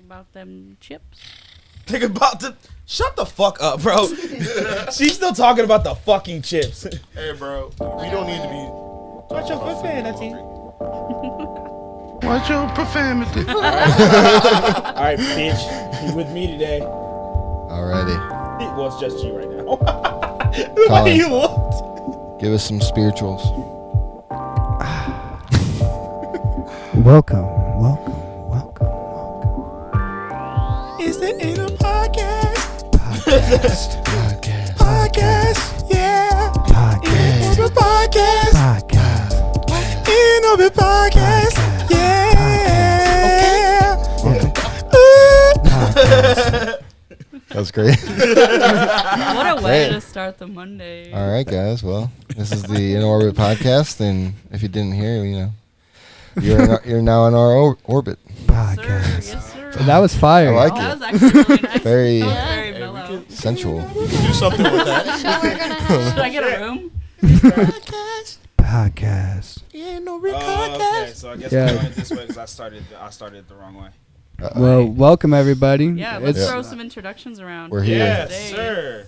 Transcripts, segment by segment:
About them chips. Think about the. Shut the fuck up, bro. She's still talking about the fucking chips. Hey, bro. We don't need to be. Watch your profanity. Watch your profanity. All right, bitch. You with me today? Alrighty. Well, it's just you right now. The Colin, way you looked. give us some spirituals. Welcome. Is it in a podcast? Podcast. Yeah. Podcast. In a podcast. In a podcast. Yeah. That was great. What a way Hey. to start the Monday. All right, guys. Well, this is the In Orbit podcast, and if you didn't hear, you're now in our orbit. Podcast. Yes, sir. That was fire. I like That it. was actually really nice. Very That was very mellow. sensual. Do something with that. Should I get a room? Podcast. Okay, so I guess Yeah. we're doing it this way because I started it the wrong way. Well, welcome everybody. Yeah, let's It's- throw some introductions around. We're here. Yes, Today. sir.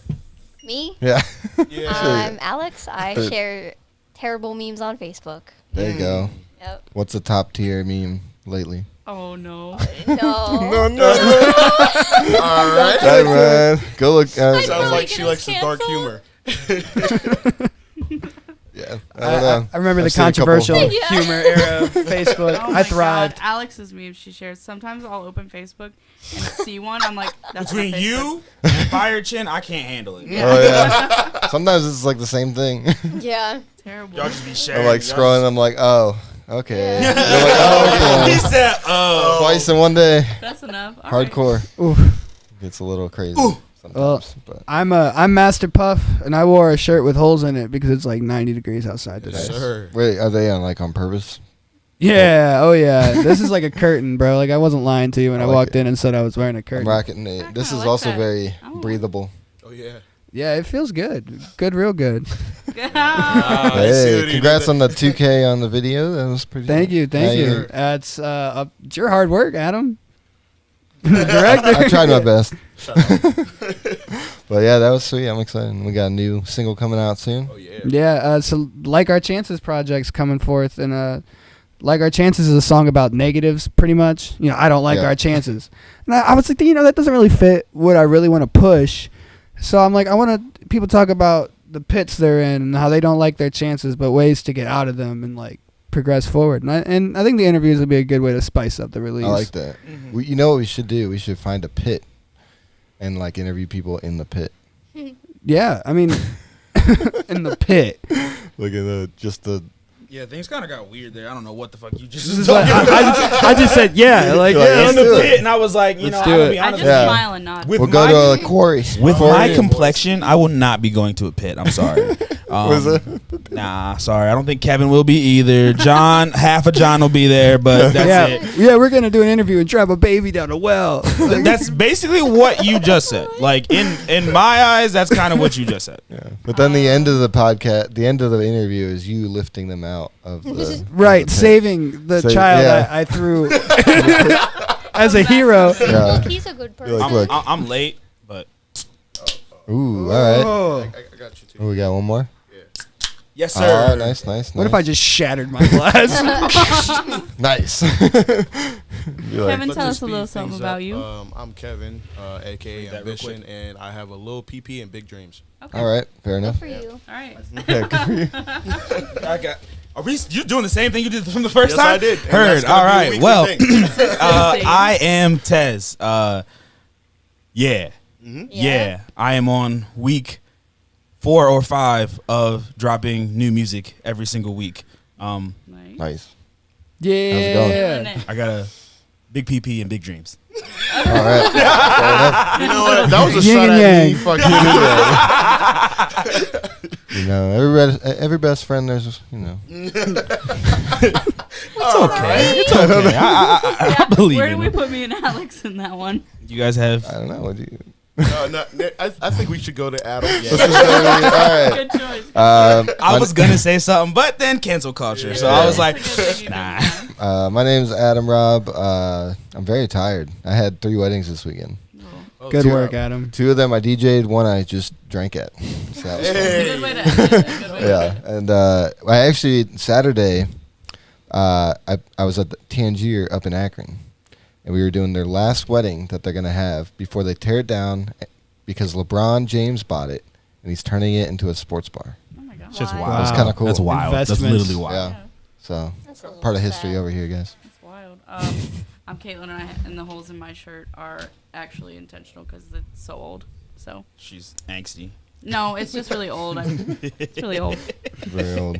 Me? Yeah. Yeah. I'm Alex. I share terrible memes on Facebook. There you go. Yep. What's the top tier meme lately? Oh no. No. All right. Hey, man. Go look. Sounds Really like she gonna likes the dark cancel? humor. Yeah. I don't know. I remember I've the seen a couple. controversial Yeah. humor era of Facebook. Oh my I thrived. God. Alex's memes she shares. Sometimes I'll open Facebook and see one. I'm like, that's Between not Facebook. you and Fire Chin, I can't handle it. Oh yeah. Sometimes it's like the same thing. Yeah. Terrible. Y'all just be sharing. I'm like y'all scrolling. I'm like, oh, okay. Yeah. You're like, oh, He okay. said, "Oh." Twice in one day. That's enough. All right. Hardcore. Oof. Gets a little crazy Well, sometimes. But I'm Master Puff, and I wore a shirt with holes in it because it's like 90 degrees outside today. Yes, sir. wait, are they on purpose? Yeah. Oh yeah. This is like a curtain, bro. Like I wasn't lying to you when I I like walked it. in and said I was wearing a I'm curtain. rocking it. I This kinda is like also that. very Oh. breathable. Oh, yeah. Yeah, it feels good. Good, real good. I see Hey, what he congrats did on the 2K on the video. That was pretty. Thank you, thank Yeah, you. you're- It's your hard work, Adam. The director. I tried my best. Shut up. But yeah, that was sweet. I'm excited. We got a new single coming out soon. Oh, yeah. Yeah, so Like Our Chances project's coming forth, and Like Our Chances is a song about negatives, pretty much. I don't like Yeah. our chances. And I was like, that doesn't really fit what I really want to push. So I'm like, I want people talk about the pits they're in and how they don't like their chances, but ways to get out of them and like progress forward. And I think the interviews would be a good way to spice up the release. I like that. You know what we should do? We should find a pit and interview people in the pit. Yeah, I mean, in the pit. Look at the. Yeah, things kind of got weird there. I don't know what the fuck you just This was is like, talking about. I just said, yeah, like, You're like, yeah, let's in let's the do it. pit, and I was like, Let's I'm do gonna it. be I honest. just Yeah. smile and nod. With We'll go my- to a quarry. With Quarry my and- complexion, I will not be going to a pit. I'm sorry. Was it? Nah, sorry. I don't think Kevin will be either. John, half of John will be there, but that's it. yeah, we're gonna do an interview and trap a baby down a well. That's basically what you just said. Like in my eyes, that's kind of what you just said. Yeah. But then the end of the podcast, the end of the interview is you lifting them out of the. Right, of the pit. saving the Save- child yeah. I threw as a hero. Yeah. Look, he's a good person. Like, look. I'm late, but Ooh, all right. Oh. I got you, too. Oh, we got one more. yes, sir. Oh, nice. What if I just shattered my glass? Nice. Be like, Kevin, But tell to us a little speed something things about up, you. I'm Kevin, a.k.a. Read that real Ambition, and I have a little PP and big dreams. Okay. all right, fair Good enough. for you. All right. Yeah, good for you. I got. Are we? You doing the same thing you did from the first Yes, time? I did. And Heard. that's gonna All be a right. weekly Well, thing. I am Tez. Yeah. Mhm. Yeah. I am on week 4 or 5 of dropping new music every single week. Nice. Nice. Yeah. Feeling it. I got a big PP and big dreams. All right. Fair enough. You know what? That was a Yin shot and at me. yang. Fucking You know, every best friend, there's, you know. It's okay. It's okay. I believe Where in do we it. put me and Alex in that one? You guys have. I don't know. What do you? I think we should go to Adam. This is gonna be- all right. Good choice. I was gonna say something, but then cancel culture. So I was like, That's a good thing you did that. My name's Adam Robb. I'm very tired. I had 3 weddings this weekend. Oh, Good dude. work, Adam. 2 of them I DJ'd. 1 I just drank at. So that was fun. Good way to end it. Good way to Yeah, end it. and I actually Saturday, I was at the Tangier up in Akron, and we were doing their last wedding that they're gonna have before they tear it down, because LeBron James bought it and he's turning it into a sports bar. Oh my god. it's just Wow. wild. That's kinda cool. That's wild. That's Investments. literally wild. Yeah, so That's a little part of history sad. over here, guys. That's wild. I'm Caitlin, and the holes in my shirt are actually intentional because it's so old. So She's angsty. no, it's just really old. It's really old, Very old.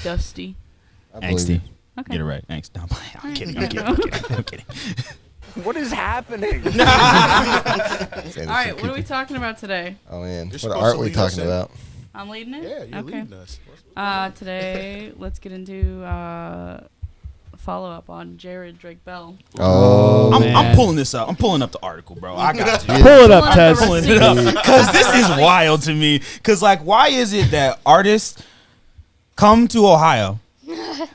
dusty. I believe Angsty. you. Okay. Get it right. Angst. No, I'm kidding. I'm Yeah. kidding. I'm kidding. I'm kidding. What is happening? Saying All this right, shit what are we keep- talking about today? Oh man, You're what supposed art to we lead us talking in. about? I'm leading it. Yeah, you're okay. leading us. Today, let's get into follow up on Jared Drake Bell. Oh, man. I'm pulling this up. I'm pulling up the article, bro. I got you. Yeah. Pull it up, Pull Tess. up Pulling it up because this is wild to me. Because like, why is it that artists come to Ohio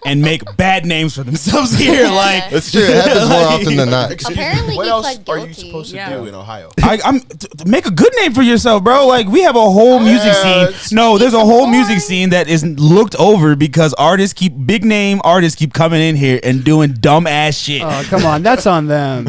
and make bad names for themselves here? Like, it's true. It happens more Like- often than not. Excuse Apparently me, what he else pled are you guilty. supposed to Yeah. do in Ohio? I'm make a good name for yourself, bro. Like, we have a whole music it's- scene. No, there's a whole music boring. scene that is looked over because big name artists keep coming in here and doing dumb ass shit. Oh, come on. That's on them.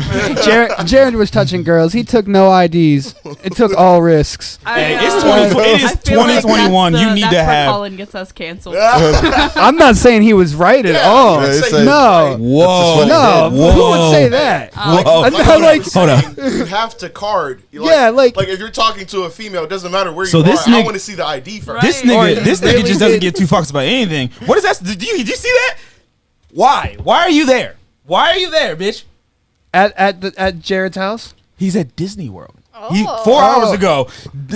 Jared was touching girls. He took no IDs. It took all risks. Hey, it's know. 20 it is I feel like 2021. that's You need that's to where have. Colin gets us canceled. I'm not saying he was right at all. Yeah, it's like- No. Whoa. what No. he Whoa. Who would say that? Whoa. I'm not like, Hold up. You have to card. Yeah, like- if you're talking to a female, it doesn't matter where So you this are. I nigga- want to see the ID first. This Right. nigga Really just doesn't did- give 2 fucks about anything. What is that? Did you see that? Why? Why are you there? Why are you there, bitch? at Jared's house? He's at Disney World. Oh. 4 hours ago,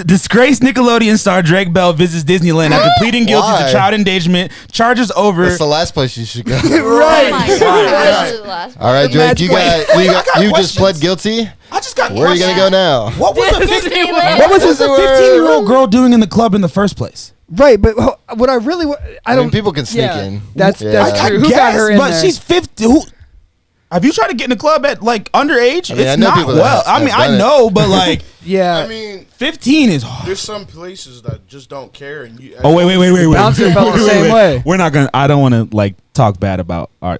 disgraced Nickelodeon star Drake Bell visits Disneyland after pleading guilty to Why? child endangerment charges over. That's the last place you should go. Oh Right. my This god. is the last All right, Drake, Imagine- you questions. just pled guilty. I just got. Where are you gonna go now? What was a Disneyland. what was Disney a World. 15-year-old girl doing in the club in the first place? Right, but what I really I I don't. mean, people can sneak yeah, in. That's Yeah. that's I true. Who got her in but there? she's 50. Who? Have you tried to get in the club at like underage? I mean, I It's know not people that well. have I mean, I done it. know, but like yeah. I mean, 15 is hard. there's some places that just don't care. And you, Oh wait. Bouncer felt the same way. We're not gonna. I don't want to like talk bad about our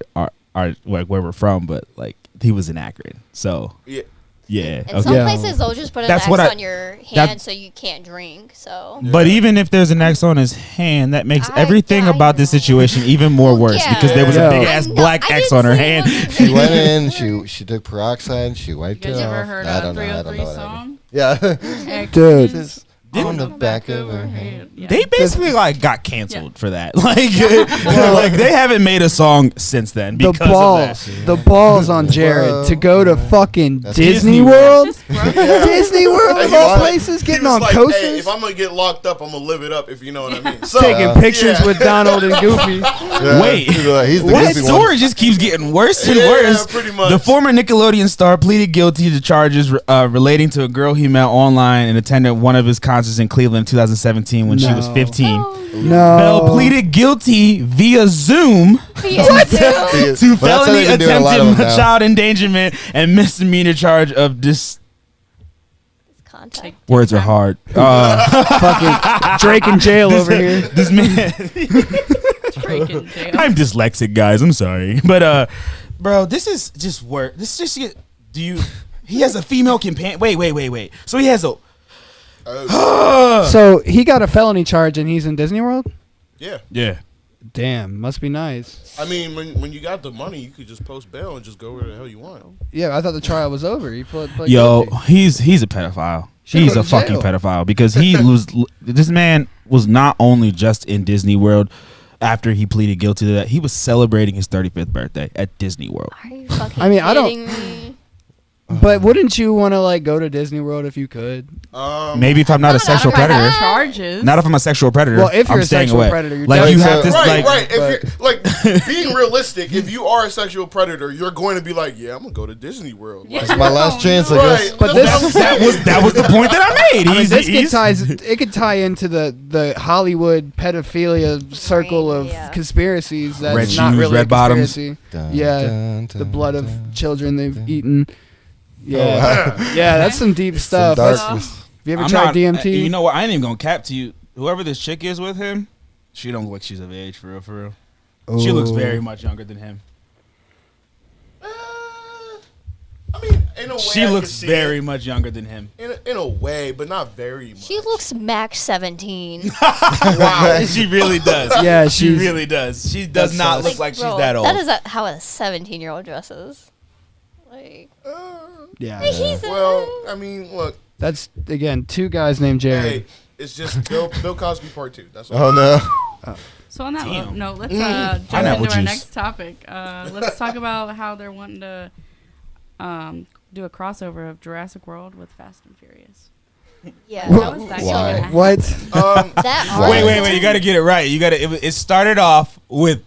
like where we're from, but like he was in Akron, so Yeah. yeah. In some Yeah. places, they'll just put an That's X what I- on your that- hand so you can't drink. So But even if there's an X on his hand, that makes everything I about this know. situation even more Well, worse yeah. because there was Yeah. a big ass I know- black I X didn't on her say hand. it wasn't She went good. in. She took peroxide. She wiped You it guys off. ever heard I a don't know. I don't 303 know. Whatever. song? Yeah. Dude. Actions On the back of her hand. Yeah. They basically like got canceled for that. Like they haven't made a song since then The because of balls, that. the balls on Jared to go to fucking That's Disney Disney World. Just gross. Disney World Hey, of he all was like- places, he getting was on like, coasters, Hey, if I'm gonna get locked up, I'm gonna live it up. If you know what I mean. So taking pictures yeah. with Donald and Goofy. Yeah. Wait. He's the What goofy story just keeps getting worse and Yeah, worse. pretty much. The former Nickelodeon star pleaded guilty to charges relating to a girl he met online and attended one of his concerts in Cleveland in 2017 when she was No. 15. No. Bell pleaded guilty via Zoom one. to Well, that's how felony they've been doing a lot of attempted them now. child endangerment and misdemeanor charge of Contact. Words are hard. Fucking Drake in jail over here. This man. Drake in jail. I'm dyslexic, guys. I'm sorry, but bro, this is just work. This is just do you? He has a female companion. Wait. So he has a. So he got a felony charge and he's in Disney World. Yeah. Yeah. Damn, must be nice. I mean, when you got the money, you could just post bail and just go where the hell you want. Yeah, I thought the trial was over. He pled Yo, guilty. he's a pedophile. Should've He's go a to fucking jail. pedophile because he was. This man was not only just in Disney World after he pleaded guilty to that. He was celebrating his 35th birthday at Disney World. Are you fucking I mean, I don't- kidding me? But wouldn't you want to like go to Disney World if you could? Maybe if I'm not a sexual predator. Charges. Not if I'm a sexual predator. Well, if you're I'm a staying sexual away. predator, you're like you have to Right, like. right. If you're like being realistic, if you are a sexual predator, you're going to be like, yeah, I'm gonna go to Disney World. Yeah. Like, It's my last chance, I right. guess. But That's this- what I'm saying. That was the point that I made. I mean, this He's- it could tie into the Hollywood pedophilia circle of yeah. conspiracies. That's Red not shoes, really red a bottoms. conspiracy. Dun, Yeah, dun, the dun, blood of dun. children they've eaten. Yeah, wow. yeah, that's some deep Some stuff. That's- darkness. Have you ever I'm tried not- DMT? You know what? I ain't even gonna cap to you. Whoever this chick is with him, she don't look like she's of age for real. For real, she looks Ooh. very much younger than him. I mean, in a way, She I can looks see very it. much younger than him. In a way, but not very much. She looks max 17. Wow, she really does. Yeah, she she's- really does. She does That's not sus. look like she's bro, that old. That is how a 17-year-old dresses. Like, Yeah, he's Well, I mean, look, that's again 2 guys named Jared. hey, it's just Bill Cosby Part 2. That's all. Oh no. So on that Damn. note, let's jump Pineapple into our juice. next topic. Let's talk about how they're wanting to do a crossover of Jurassic World with Fast and Furious. yeah. How is that Why? going? What? That Wait. You got to get it right. It started off with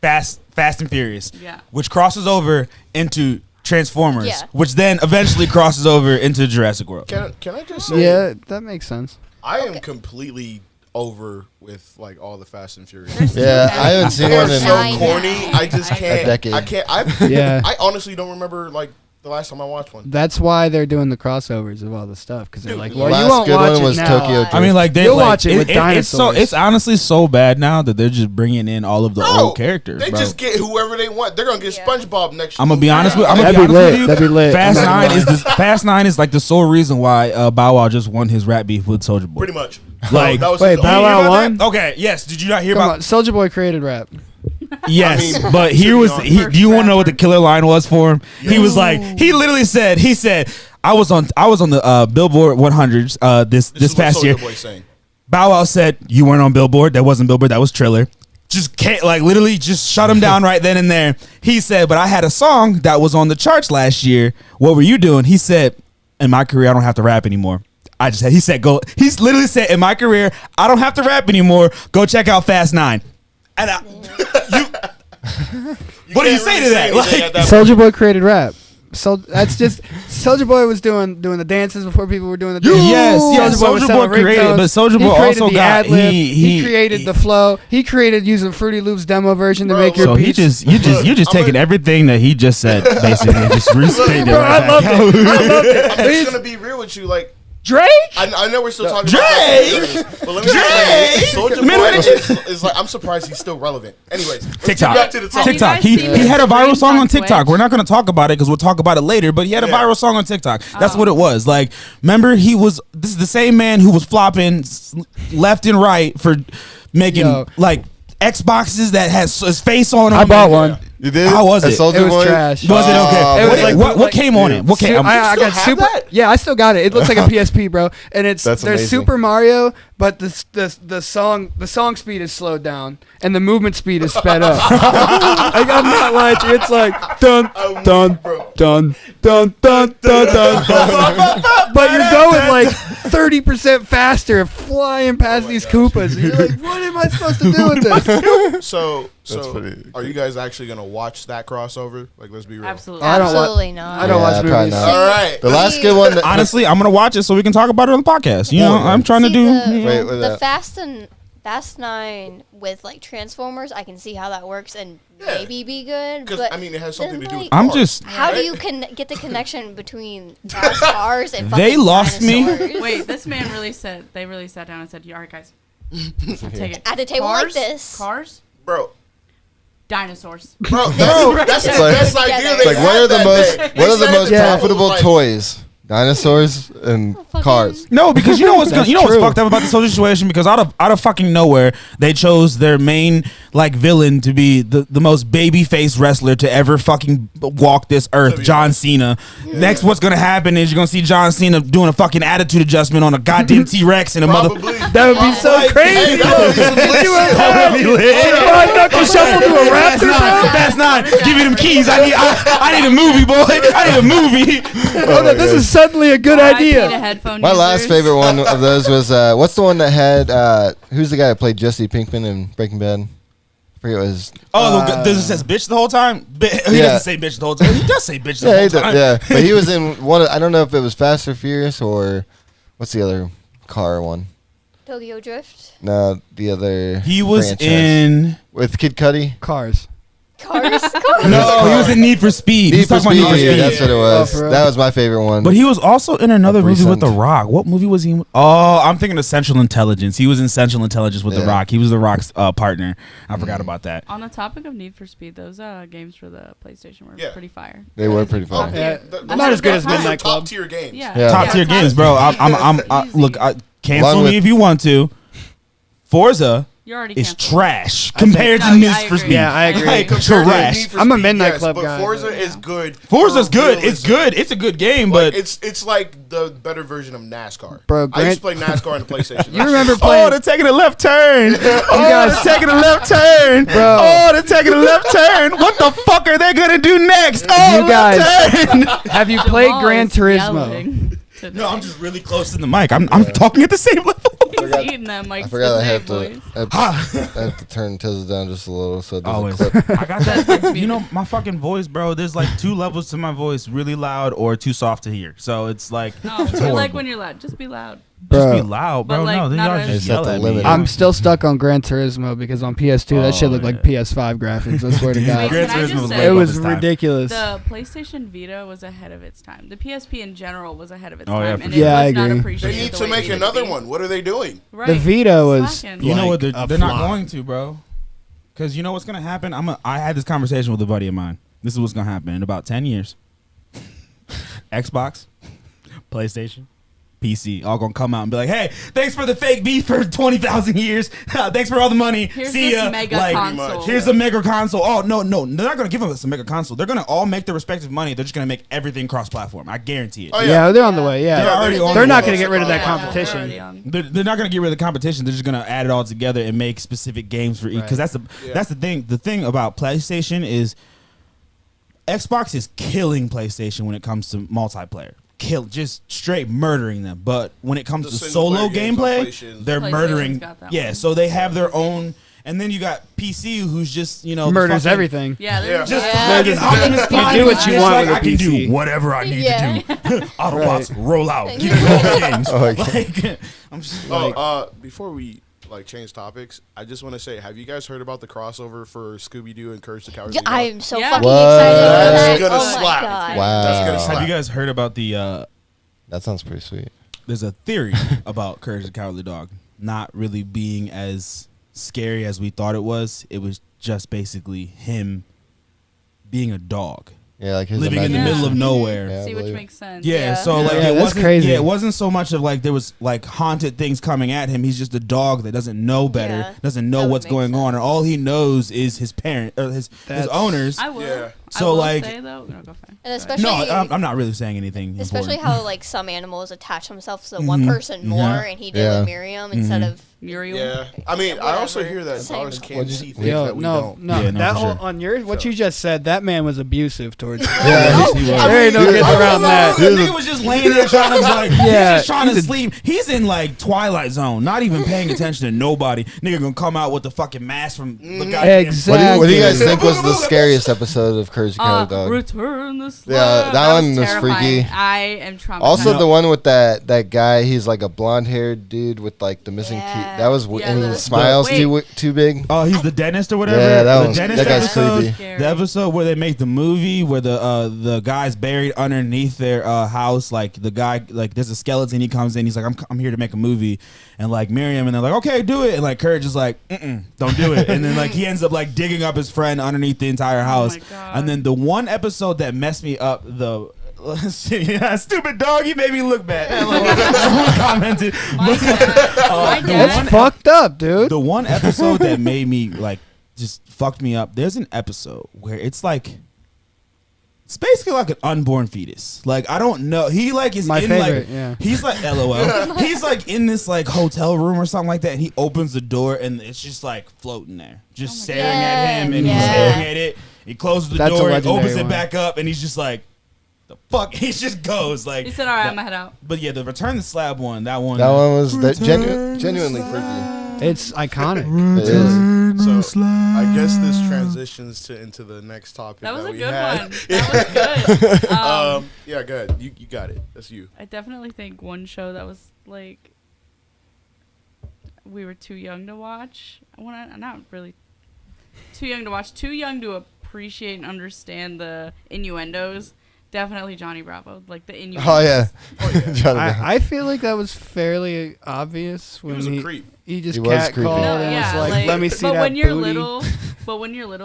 Fast and Furious, Yeah. which crosses over into Transformers, Yeah. which then eventually crosses over into Jurassic World. Can I just say, Yeah, that makes sense. I am completely over with like all the Fast and Furious. Yeah, I haven't seen They one are in. so I know. corny. I just can't. decade. I can't. Yeah. I honestly don't remember like the last time I watched one. That's why they're doing the crossovers of all the stuff because they're Dude, like, the well, you last won't good watch one it was now. Tokyo I mean, like they You'll like, watch it with it's so dinosaurs. it's honestly so bad now that they're just bringing in all of the old characters. They bro. just get whoever they want. They're gonna get Yeah. SpongeBob next year. I'm gonna be honest with. I'm gonna That'd be be honest with lit. you. That'd be lit. Fast I'm not gonna Nine is lie. Fast Nine is like the sole reason why Bow Wow just won his rap beef with Soulja Boy. Pretty much. Like, that was wait, the Bow only- Wow You hear won? about that? Okay, yes. Did you not hear Come about? on, Soulja Boy created rap. Yes, I mean, but to here be was. honest. Do you want to know what the killer line was for him? He was like, he literally said, I was on the Billboard 100s this This is past what year. Soulja Boy saying. Bow Wow said, you weren't on Billboard. That wasn't Billboard. That was Triller. Just can't, like literally just shut him down right then and there. He said, but I had a song that was on the charts last year. What were you doing? He said, in my career, I don't have to rap anymore. He literally said, in my career, I don't have to rap anymore. Go check out Fast 9. And what do you can't say really to that? anything Like, at that Soulja Boy created rap. So that's just Soulja Boy was doing the dances before people were doing the dances. Yes, Soulja Boy was Soulja selling Boy created, ringtones. but Soulja He Boy created also the got ad-lib. he He created the flow. He created using Fruity Loops demo version to Bro, make your So beats. you just I'm taking gonna- everything that he just said basically and just respinning it Bro, I right loved back it. out. I loved it. I'm just gonna be real with you. Like, Drake. I know we're still talking Drake! about Fast and Furious, but let me just say, Soulja Man, what Boy did is like, I'm surprised he's still relevant. Anyways, let's TikTok. get back to the Have you topic. TikTok. guys He seen he had a his viral streams song on on TikTok. Twitch? We're not going to talk about it because we'll talk about it later. But he had a Yeah. viral song on TikTok. That's Oh. what it was. Like, remember, this is the same man who was flopping left and right for making Yo. like Xboxes that has his face on them. I bought one. You did? How was A it? Soulja It was Boy? trash. Was it okay? It was What like- came on it? What came? I got have super. that? Yeah, I still got it. It looks like a PSP, bro. And it's That's there's amazing. Super Mario, but the song speed is slowed down and the movement speed is sped up. Like, I'm not lying to you. It's like dun I'm dun weak, bro. dun dun dun dun dun. But you're going like 30% faster, flying past these Koopas. And you're like, what am I supposed to do with this? So That's pretty are you guys actually gonna watch that crossover? Like, let's be real. Absolutely. I don't wa- Absolutely not. I don't Yeah, watch probably movies. not. All right. The last good one. That, Honestly, I'm gonna watch it so we can talk about it on the podcast. You know, yeah. I'm trying to See, do. Wait, wait, the Fast 9 with like Transformers, I can see how that works and Yeah. maybe be good. Because But I mean, it has something to do with. I'm cars. just. how do Right? you get the connection between fast cars and They fucking lost me. dinosaurs? Wait, this man they really sat down and said, all right, guys, I'll take it. At a table like this. Cars, bro. dinosaurs. Bro, that's the It's best like- idea. it's They like, had what are the that most day. what They are the said most it was profitable like- toys? Dinosaurs and Fucking- cars. No, because you know what's That's you know what's true. fucked up about this whole situation. Because out of fucking nowhere, they chose their main like villain to be the most baby faced wrestler to ever fucking walk this earth, John Cena. Next, what's gonna happen is you're gonna see John Cena doing a fucking attitude adjustment on a goddamn T-Rex and a Probably. That would be so crazy. Could you imagine? Five knuckle shuffle to a raptor, bro? That's not. Give me them keys. I need a movie, boy. I need a movie. Oh, no, this is suddenly a good idea. My last favorite one of those was what's the one that had who's the guy that played Jesse Pinkman in Breaking Bad? I forget what his. Does it says bitch the whole time? He doesn't say bitch the whole time. He does say bitch the whole time. Yeah, but he was in one. I don't know if it was Fast or Furious or what's the other car one? Tokyo Drift. No, the other. He was franchise. in with Kid Cudi. Cars. Cars. No, he was in Need for Speed. Need for Speed. Need for Speed. That's what it was. Oh, that was my favorite one. But he was also in another movie with Recent. The Rock. What movie was he in? Oh, I'm thinking of Central Intelligence. He was in Central Intelligence with The Rock. He was The Rock's partner. I forgot about that. On the topic of Need for Speed, those games for the PlayStation were pretty fire. They were pretty fire. Not as good as Midnight Club. Top tier games. Yeah. Top tier games, bro. Look, cancel me if you want to. Forza You're already is canceled. trash compared to Need for Speed. Yeah, I agree. Like, Compared to trash. Need for I'm a Speed, Midnight yes, Club but guy, Forza but is good. Forza's for good. It's realism. good. It's a good game, Like, but it's like the better version of NASCAR. Bro, I used to play NASCAR on the PlayStation. You remember playing? oh, they're taking a left turn. guys- they're taking a left turn. Bro. Oh, they're taking a left turn. What the fuck are they gonna do next? Oh, You guys- left turn. Have you played Jamal Gran is Turismo? yelling today. No, I'm just really close to the mic. I'm talking at the same level. He's eating them like I forgot I have today, to. boys. I have to turn Tesla down just a little so it doesn't Always. clip. I got that. You know, my fucking voice, bro. There's like two levels to my voice: really loud or too soft to hear. So it's like, No, it's we like horrible. when you're loud. Just be loud. Just Bro. be loud, bro. But, like, no, then not y'all as- just Just have yell to at me. limit it. I'm still stuck on Gran Turismo because on PS2 that shit looked Oh, like yeah. PS5 graphics. I swear to Wait, God. Gran can I Turismo just was say- way It above was its time. ridiculous. The PlayStation Vita was ahead of its time. The PSP in general was ahead of its Oh, yeah, time, for and sure. it Yeah, I was not agree. appreciated. They need the to way make it needed another to be. one. What are they doing? Right. The Vita was. Slacking. You know what? like They're, a they're not flop. going to, bro. Because you know what's gonna happen. I had this conversation with a buddy of mine. This is what's gonna happen in about 10 years. Xbox, PlayStation, PC, all gonna come out and be like, "Hey, thanks for the fake beef for 20,000 years. Thanks for all the money. Here's See this ya." mega Like, console. here's a mega console. Oh no, they're not gonna give us a mega console. They're gonna all make their respective money. They're just gonna make everything cross-platform. I guarantee it. Oh, Yeah, they're on the way. Yeah, They're already on they're the not way. going to get rid of that Yeah, competition. they're already on. They're not gonna get rid of the competition. They're just gonna add it all together and make specific games for each. Because Right. that's the thing. The thing about PlayStation is Xbox is killing PlayStation when it comes to multiplayer. Just straight murdering them. But when it comes The to single solo player games on gameplay, PlayStation. they're PlayStation's murdering. got that Yeah, one. so they have their own. And then you got PC, who's just the Murders fucking- everything. Yeah, Yeah. they're Just Yeah. fucking Optimus You Prime do what is you just want like, with a I can PC. do whatever I need Yeah. to do. Autobots, Right. roll out. Give me all the games. Oh, okay. Like, I'm just like, Before we change topics, I just want to say, have you guys heard about the crossover for Scooby Doo and Courage the Cowardly Yeah, Dog? I am so Yeah. fucking What? excited for That's that. gonna Oh slap. my god. Wow. That's gonna slap. have you guys heard about the? That sounds pretty sweet. There's a theory about Courage the Cowardly Dog not really being as scary as we thought it was. It was just basically him being a dog Yeah, like his living in the Yeah. middle of nowhere. Yeah. See, I which believe it. makes sense. Yeah, so like Yeah, it that's wasn't crazy. Yeah, it wasn't so much of like there was like haunted things coming at him. He's just a dog that doesn't know better, Yeah, doesn't that know would what's make going on, and all he knows is his parent or his That's- owners. I will. Yeah. So, I will like- say though, no, go fine. And especially, No, I'm not really saying anything. especially important. how like some animals attach themselves to one person more, Yeah. and he did Yeah. with Miriam instead of. Muriel. Yeah, I mean, I also Whatever. hear that Same. dogs can What'd you- see things Yo, that we no, don't. no, Yeah, no, that for whole sure. on yours. What So- you just said, that man was abusive towards. Yeah, he was. There ain't no getting around that. The nigga was just laying there trying to like, Yeah, he's just trying to he's a- sleep. He's in like Twilight Zone, not even paying attention to nobody. Nigga gonna come out with the fucking mask from the goddamn. Exactly. What do you guys think was the scariest episode of Courage the Cowardly Dog? Return the slab. Yeah, that one was terrifying. freaky. I am traumatized. Also, No. the one with that guy, he's like a blonde-haired dude with like the missing Yeah. teeth. That was Yeah, and the- his smiles wait. too big. Oh, he's the dentist or whatever. Yeah, that the one- dentist that guy's episode. creepy. The episode where they make the movie where the guy's buried underneath their house. Like the guy, like there's a skeleton. He comes in. He's like, I'm here to make a movie, and like Miriam, and they're like, okay, do it. And like Courage is like, don't do it. And then like he ends up like digging up his friend underneath the entire house. my God. And then the one episode that messed me up, yeah, stupid dog, he made me look bad. Someone commented. My dad. That's fucked up, dude. The one episode that made me like just fucked me up. There's an episode where it's like It's basically like an unborn fetus. Like I don't know. He like is My in favorite, like yeah. he's like LOL. He's like in this like hotel room or something like that, and he opens the door and it's just like floating there, just staring at him, and he's staring at it. He closes the That's a door, and legendary opens it one. back up, and he's just like, the fuck. He just goes like. He said, "All right, I'm gonna head out." But yeah, the Return the Slab one. That one was genuinely freaky. It's iconic. It is. So I guess this transitions into the next topic. That was a we good had. one. That was good. Yeah, go ahead. You got it. That's you. I definitely think one show that was like we were too young to watch. Not really too young to watch. Too young to appreciate and understand the innuendos. Definitely Johnny Bravo, like the innuendos. Oh yeah. Johnny Bravo. I feel like that was fairly obvious He when was a creep. he just He was catcalled creepy. No, and yeah, was like, "Let me see but that when you're booty." little,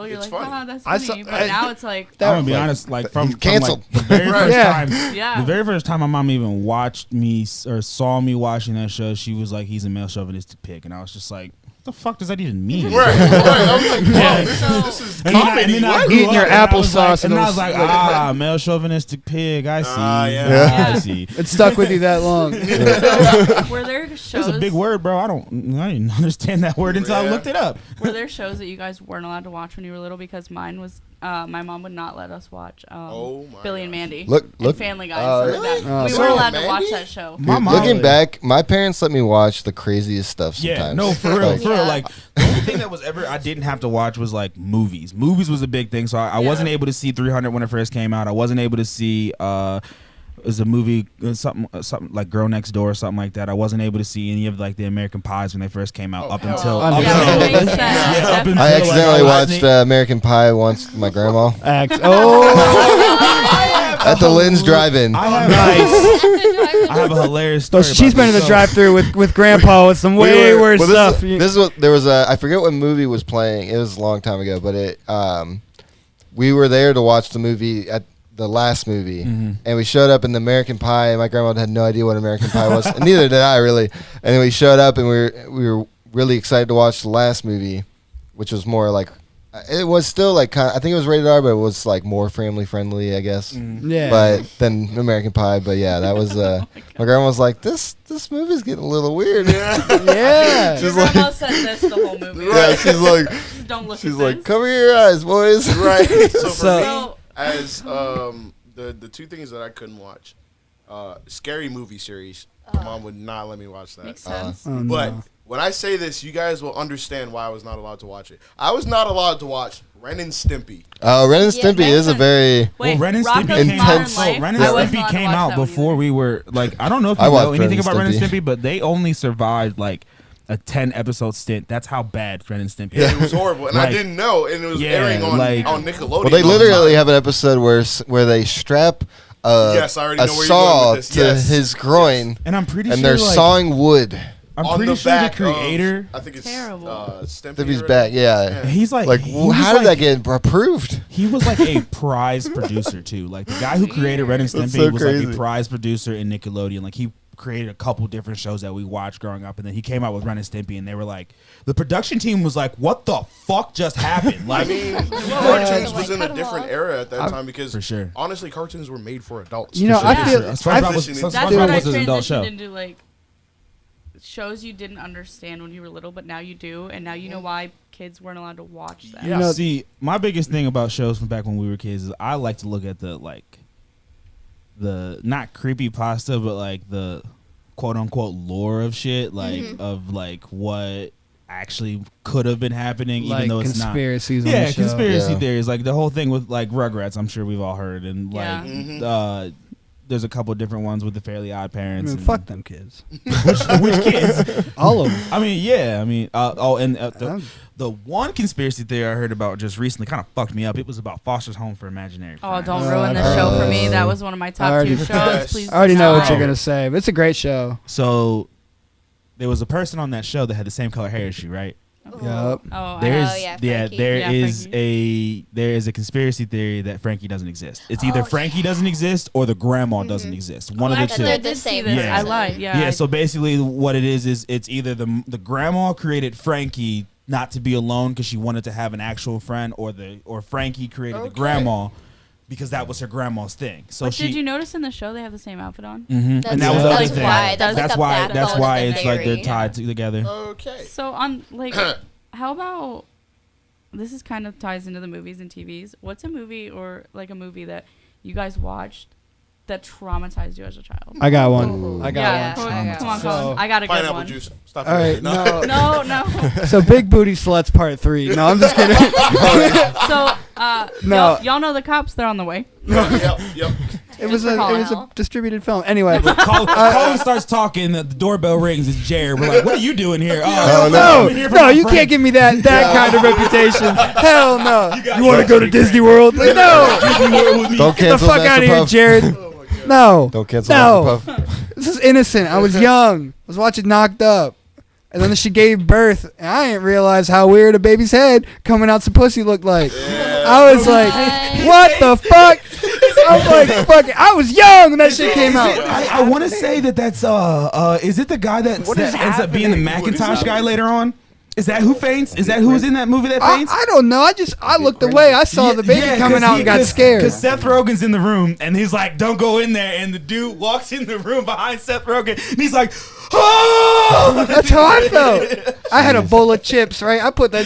you're It's like, funny. that's I funny. saw- But now it's like, I'm gonna be Like, honest. Like he's from canceled. like, the very Right. first Yeah. time. yeah. The very first time my mom even watched me or saw me watching that show, she was like, "He's a male chauvinistic pig," and I was just like, "What the fuck does that even mean?" Right. I was like, Yeah. wow, this is And then comedy. I What? grew Eating your up, and I was applesauce like, and and I those- was like, like- male chauvinistic pig. I see. Yeah. I see. It stuck with you that long. Were there shows? It's a big word, bro. I didn't understand that word until I Yeah. looked it up. Were there shows that you guys weren't allowed to watch when you were little? Because mine was, my mom would not let us watch Oh my Billy and gosh. Mandy. Look. And Family Guy. and stuff like that. Oh, We so- weren't allowed to watch Mandy? that show. My mom Looking would- back, my parents let me watch the craziest stuff sometimes. Yeah, no, for real, Like, for real. Yeah. Like the only thing that was ever I didn't have to watch was like movies. Movies was a big thing, so I wasn't able to see 300 when it first came out. I wasn't able to see it was a movie something like Girl Next Door or something like that. I wasn't able to see any of like the American Pies when they first came out up hell until no. up Yeah, Yeah, until- that makes sense. Yeah, up Definitely. until, I like, accidentally I was watched American Pie once with my grandma Oh, at the Lynn's Drive-In. I have, nice. I have a hilarious So story. she's about been in this the show. drive-through with Grandpa with some way worse well, stuff. This is what there was a. I forget what movie was playing. It was a long time ago, but it. We were there to watch the movie at the last movie, and we showed up in the American Pie, and my grandma had no idea what American Pie was, and neither did I really. And then we showed up, and we were really excited to watch the last movie, which was more like. It was still like I think it was rated R, but it was like more family friendly, I guess. Yeah. But then American Pie, but yeah, that was my grandma was like, this movie's getting a little weird. yeah. Your grandma said this the whole movie. Yeah, she's like, Don't look she's at like, this. cover your eyes, boys. Right. So for So- me, So, as the two things that I couldn't watch, scary movie series. My mom would not let me watch that. makes sense. Oh, But no. when I say this, you guys will understand why I was not allowed to watch it. I was not allowed to watch Ren and Stimpy. Ren and Yeah, Stimpy makes is a sense. very. Wait, Ren and Rocko's Stimpy came out. Intense. Modern Life? Ren and I wasn't Stimpy allowed to came watch out that one before either. we were like I don't know if I you watched know anything Ren and about Ren and Stimpy. Stimpy, but they only survived like a 10-episode stint. That's how bad Ren and Stimpy. It was horrible, and I Like, didn't know, and it was yeah, airing on Nickelodeon. Well, they all the literally time. have an episode where they strap Yes, I already a know where you're saw going with this. to Yes. his groin, And I'm pretty and sure they're like, sawing wood. I'm on pretty the sure the back creator. Of, I think it's Terrible. Stimpy. Stimpy's or- back, yeah. He's like, Like, he was how did like- that get approved? He was like a prize producer too. Like the guy who created Ren and That's Stimpy so was like crazy. a prize producer in Nickelodeon. Like he created a couple different shows that we watched growing up, and then he came out with Ren and Stimpy, and they were like, the production team was like, "What the fuck just happened?" I Like, mean, cartoons was in a Cut 'em different off. era at that time because for sure. honestly, cartoons were made for adults. You know, I For feel sure. I SpongeBob was, That's That's SpongeBob when I was an adult show. transitioned into like shows you didn't understand when you were little, but now you do, and now you know why kids weren't allowed to watch that. You know- See, my biggest thing about shows from back when we were kids is I like to look at the not creepy pasta, but like the quote unquote lore of shit, like of like what actually could have been happening, even like though it's not. conspiracies on Yeah, the show. conspiracy Yeah. theories, like the whole thing with like Rugrats. I'm sure we've all heard, and Yeah. like Mhm. there's a couple different ones with the Fairly Odd I Parents. mean, and- fuck them kids. which kids? All of them. I mean, yeah. I mean, the one conspiracy theory I heard about just recently kind of fucked me up. It was about Foster's Home for Imaginary Oh, Friends. don't Oh, ruin I've the heard show for of me. this. That was one of my top already- two shows. Yes. Please, I already know what don't. you're gonna say, but it's a great show. So there was a person on that show that had the same color hair as you, right? Yup. Oh, There's yeah, yeah, Frankie. there Yeah, is Frankie. there is a conspiracy theory that Frankie doesn't exist. It's either Frankie doesn't exist or the grandma doesn't exist. One of the Actually, two. I They're the did see same this. person. I lied. Yeah. Yeah, I- so basically what it is it's either the grandma created Frankie not to be alone because she wanted to have an actual friend, or Frankie created the Okay. grandma because that was her grandma's thing. So But she. did you notice in the show they have the same outfit on? And That's- that was the other that's thing. why- that's That's like the why. That's backbone why of the it's like they're theory. tied together. Okay. So on like, how about this? Is kind of ties into the movies and TVs. What's a movie or like a movie that you guys watched that traumatized you as a child? I got one. Ooh. I got Yeah, one. come on, So- Colin. I got a good Pineapple one. juice. Stop. All right, it. no. No. So Big Booty Sluts Part 3. No, I'm just kidding. So, No. y'all know the cops. They're on the way. Yep. It was for a Colin. distributed film. Anyway. Colin starts talking. The doorbell rings. It's Jared. We're like, "What are you doing here?" Oh, No, I'm here for no, my you friend. can't give me that kind of reputation. Hell no. guys You want to are go to Disney World? Like, no. With me. Don't Get the cancel fuck out Master of here, Puff. Jared. No. Don't cancel No. Master Puff. This is innocent. I was young. I was watching Knocked Up. And then she gave birth, and I didn't realize how weird a baby's head coming out some pussy looked like. I was like, what the fuck? I was like, fuck it. I was young when that shit came out. I want to say that's is it the guy that ends up being the Macintosh guy later on? Is that who faints? Is that who was in that movie that faints? I don't know. I looked away. I saw the baby coming out and got scared. Because Seth Rogen's in the room and he's like, "Don't go in there." And the dude walks in the room behind Seth Rogen and he's like, "Oh!" That's how I felt. I had a bowl of chips, right? I put the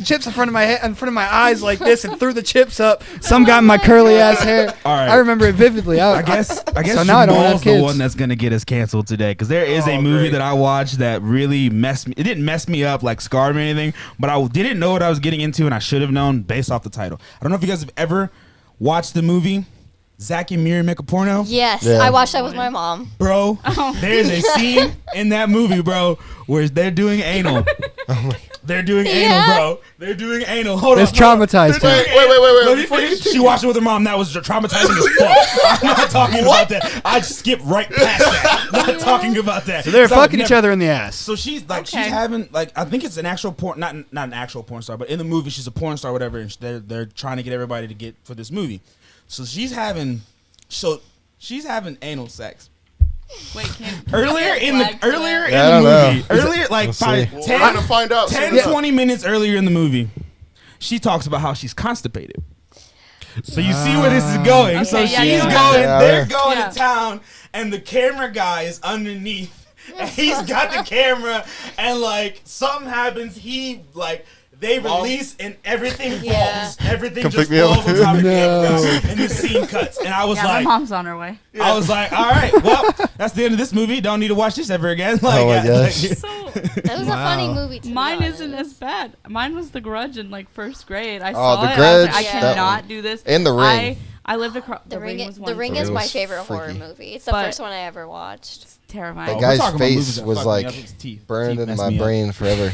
chips in front of my head, in front of my eyes like this, and threw the chips up. Some got in my curly ass hair. All right. I remember it vividly. I guess so now I don't have Jamal's the kids. one that's gonna get us canceled today because there is a movie that I watched that really messed me. It didn't mess me up, like scarred me or anything, but I didn't know what I was getting into, and I should have known based off the title. I don't know if you guys have ever watched the movie Zack and Miri Make a Porno. Yes, Yeah. I watched that with my mom. Bro, there's a scene in that movie, bro, where they're doing anal. They're doing anal, bro. They're doing anal. Hold This on. traumatized They're her. doing Wait, anal. Let me before you finish. She continue. watched it with her mom. That was traumatizing as fuck. I'm not talking about that. I skipped right past that. Not talking about that. So they're So I would fucking each never- other in the ass. So she's like, Okay. she's having like, I think it's an actual porn, not an actual porn star, but in the movie she's a porn star, whatever. And they're trying to get everybody to get for this movie. So she's having anal sex. Wait, Earlier in the I don't know. movie, earlier like We'll five, see. We're 10, gonna find out. 10 soon. 20 minutes earlier in the movie, she talks about how she's constipated. So you see where this is going. So Okay, yeah, she's you going, got it. they're Yeah. going Yeah. to town, and the camera guy is underneath. And he's got the camera, and like something happens, they release and everything falls. Yeah. Everything Come just pick me up. falls on top of the No. camera, and the scene cuts. And I was Yeah, my like, mom's on her way. I was like, all right, well, that's the end of this movie. Don't need to watch this ever again. Like, Oh my gosh. So That was a funny movie. To mine be isn't honest. as bad. Mine was The Grudge in like first grade. I Oh, saw The it. I was like, I Grudge, that cannot one. do this. And The Ring. I lived across. The Ring. Was The one Ring for is me. my was favorite horror freaky. movie. It's the But- first one I ever watched. It's terrifying. That we're guy's talking about movies face that was fucked me like up. It's teeth. burned Teeth in messed my me up. brain forever.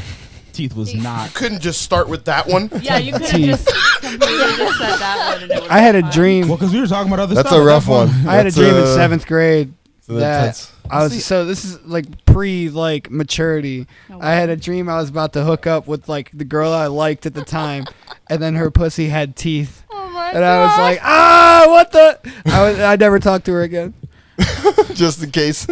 Teeth was not. Couldn't just start with that one. Yeah, you could have Teeth. just completely just said that one. And it I had a fine. dream. Well, because we were talking about other That's stuff. a at that rough point. one. I had a That's, dream in 7th grade that intense. I was so this is like pre like maturity. Oh, I had a dream I was about to hook up with like the girl I liked at the time, and then her pussy had teeth, Oh my and I was like, what the? I never talked to her again. Just in case.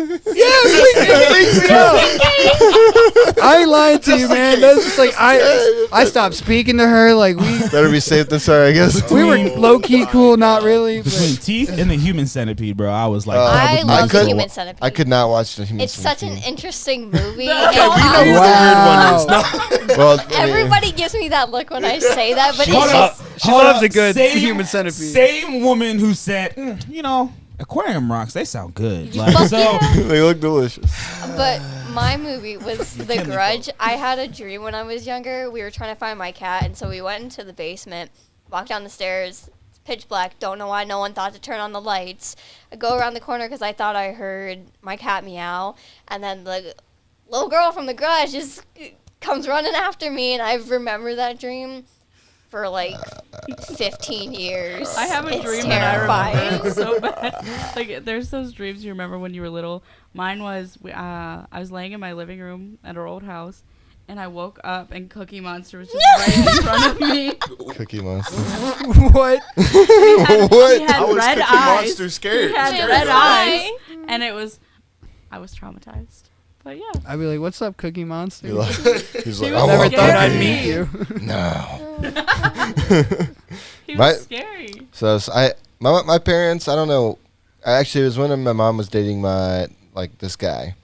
I ain't lying to you, man. That's just like I stopped speaking to her. Like Better be safe than sorry, I guess. we were low key cool, not really. Between But teeth and the human centipede, bro, I was like, I double- love could- Human Centipede. I could not watch the human It's such an centipede. interesting movie. Okay, we know who Wow. the weird one is. Well, I mean, Everybody gives me that look when I say that, but Hold it's up. just she Hold loves up. a good Same- human centipede. Same woman who said, aquarium rocks, they sound good. Like, Fuck so, yeah. they look delicious. But my movie was The Chemical. Grudge. I had a dream when I was younger. We were trying to find my cat, and so we went into the basement, walked down the stairs. It's pitch black. Don't know why no one thought to turn on the lights. I go around the corner because I thought I heard my cat meow, and then the little girl from The Grudge just comes running after me, and I remember that dream for like 15 years. I have a It's dream terrifying. that I remember so bad. Like, there's those dreams you remember when you were little. Mine was, I was laying in my living room at our old house, and I woke up, and Cookie Monster was just right in front of me. Cookie Monster. What? He had, What? He had I was red Cookie eyes. Monster scared. He had Scared. red eyes, Why? and it was, I was traumatized. But yeah. I'd be like, "What's up, Cookie Monster?" He's like, She I was Never want thought I'd scary. meet you. No. He was My- scary. So I My parents, I don't know. Actually, it was when my mom was dating this guy.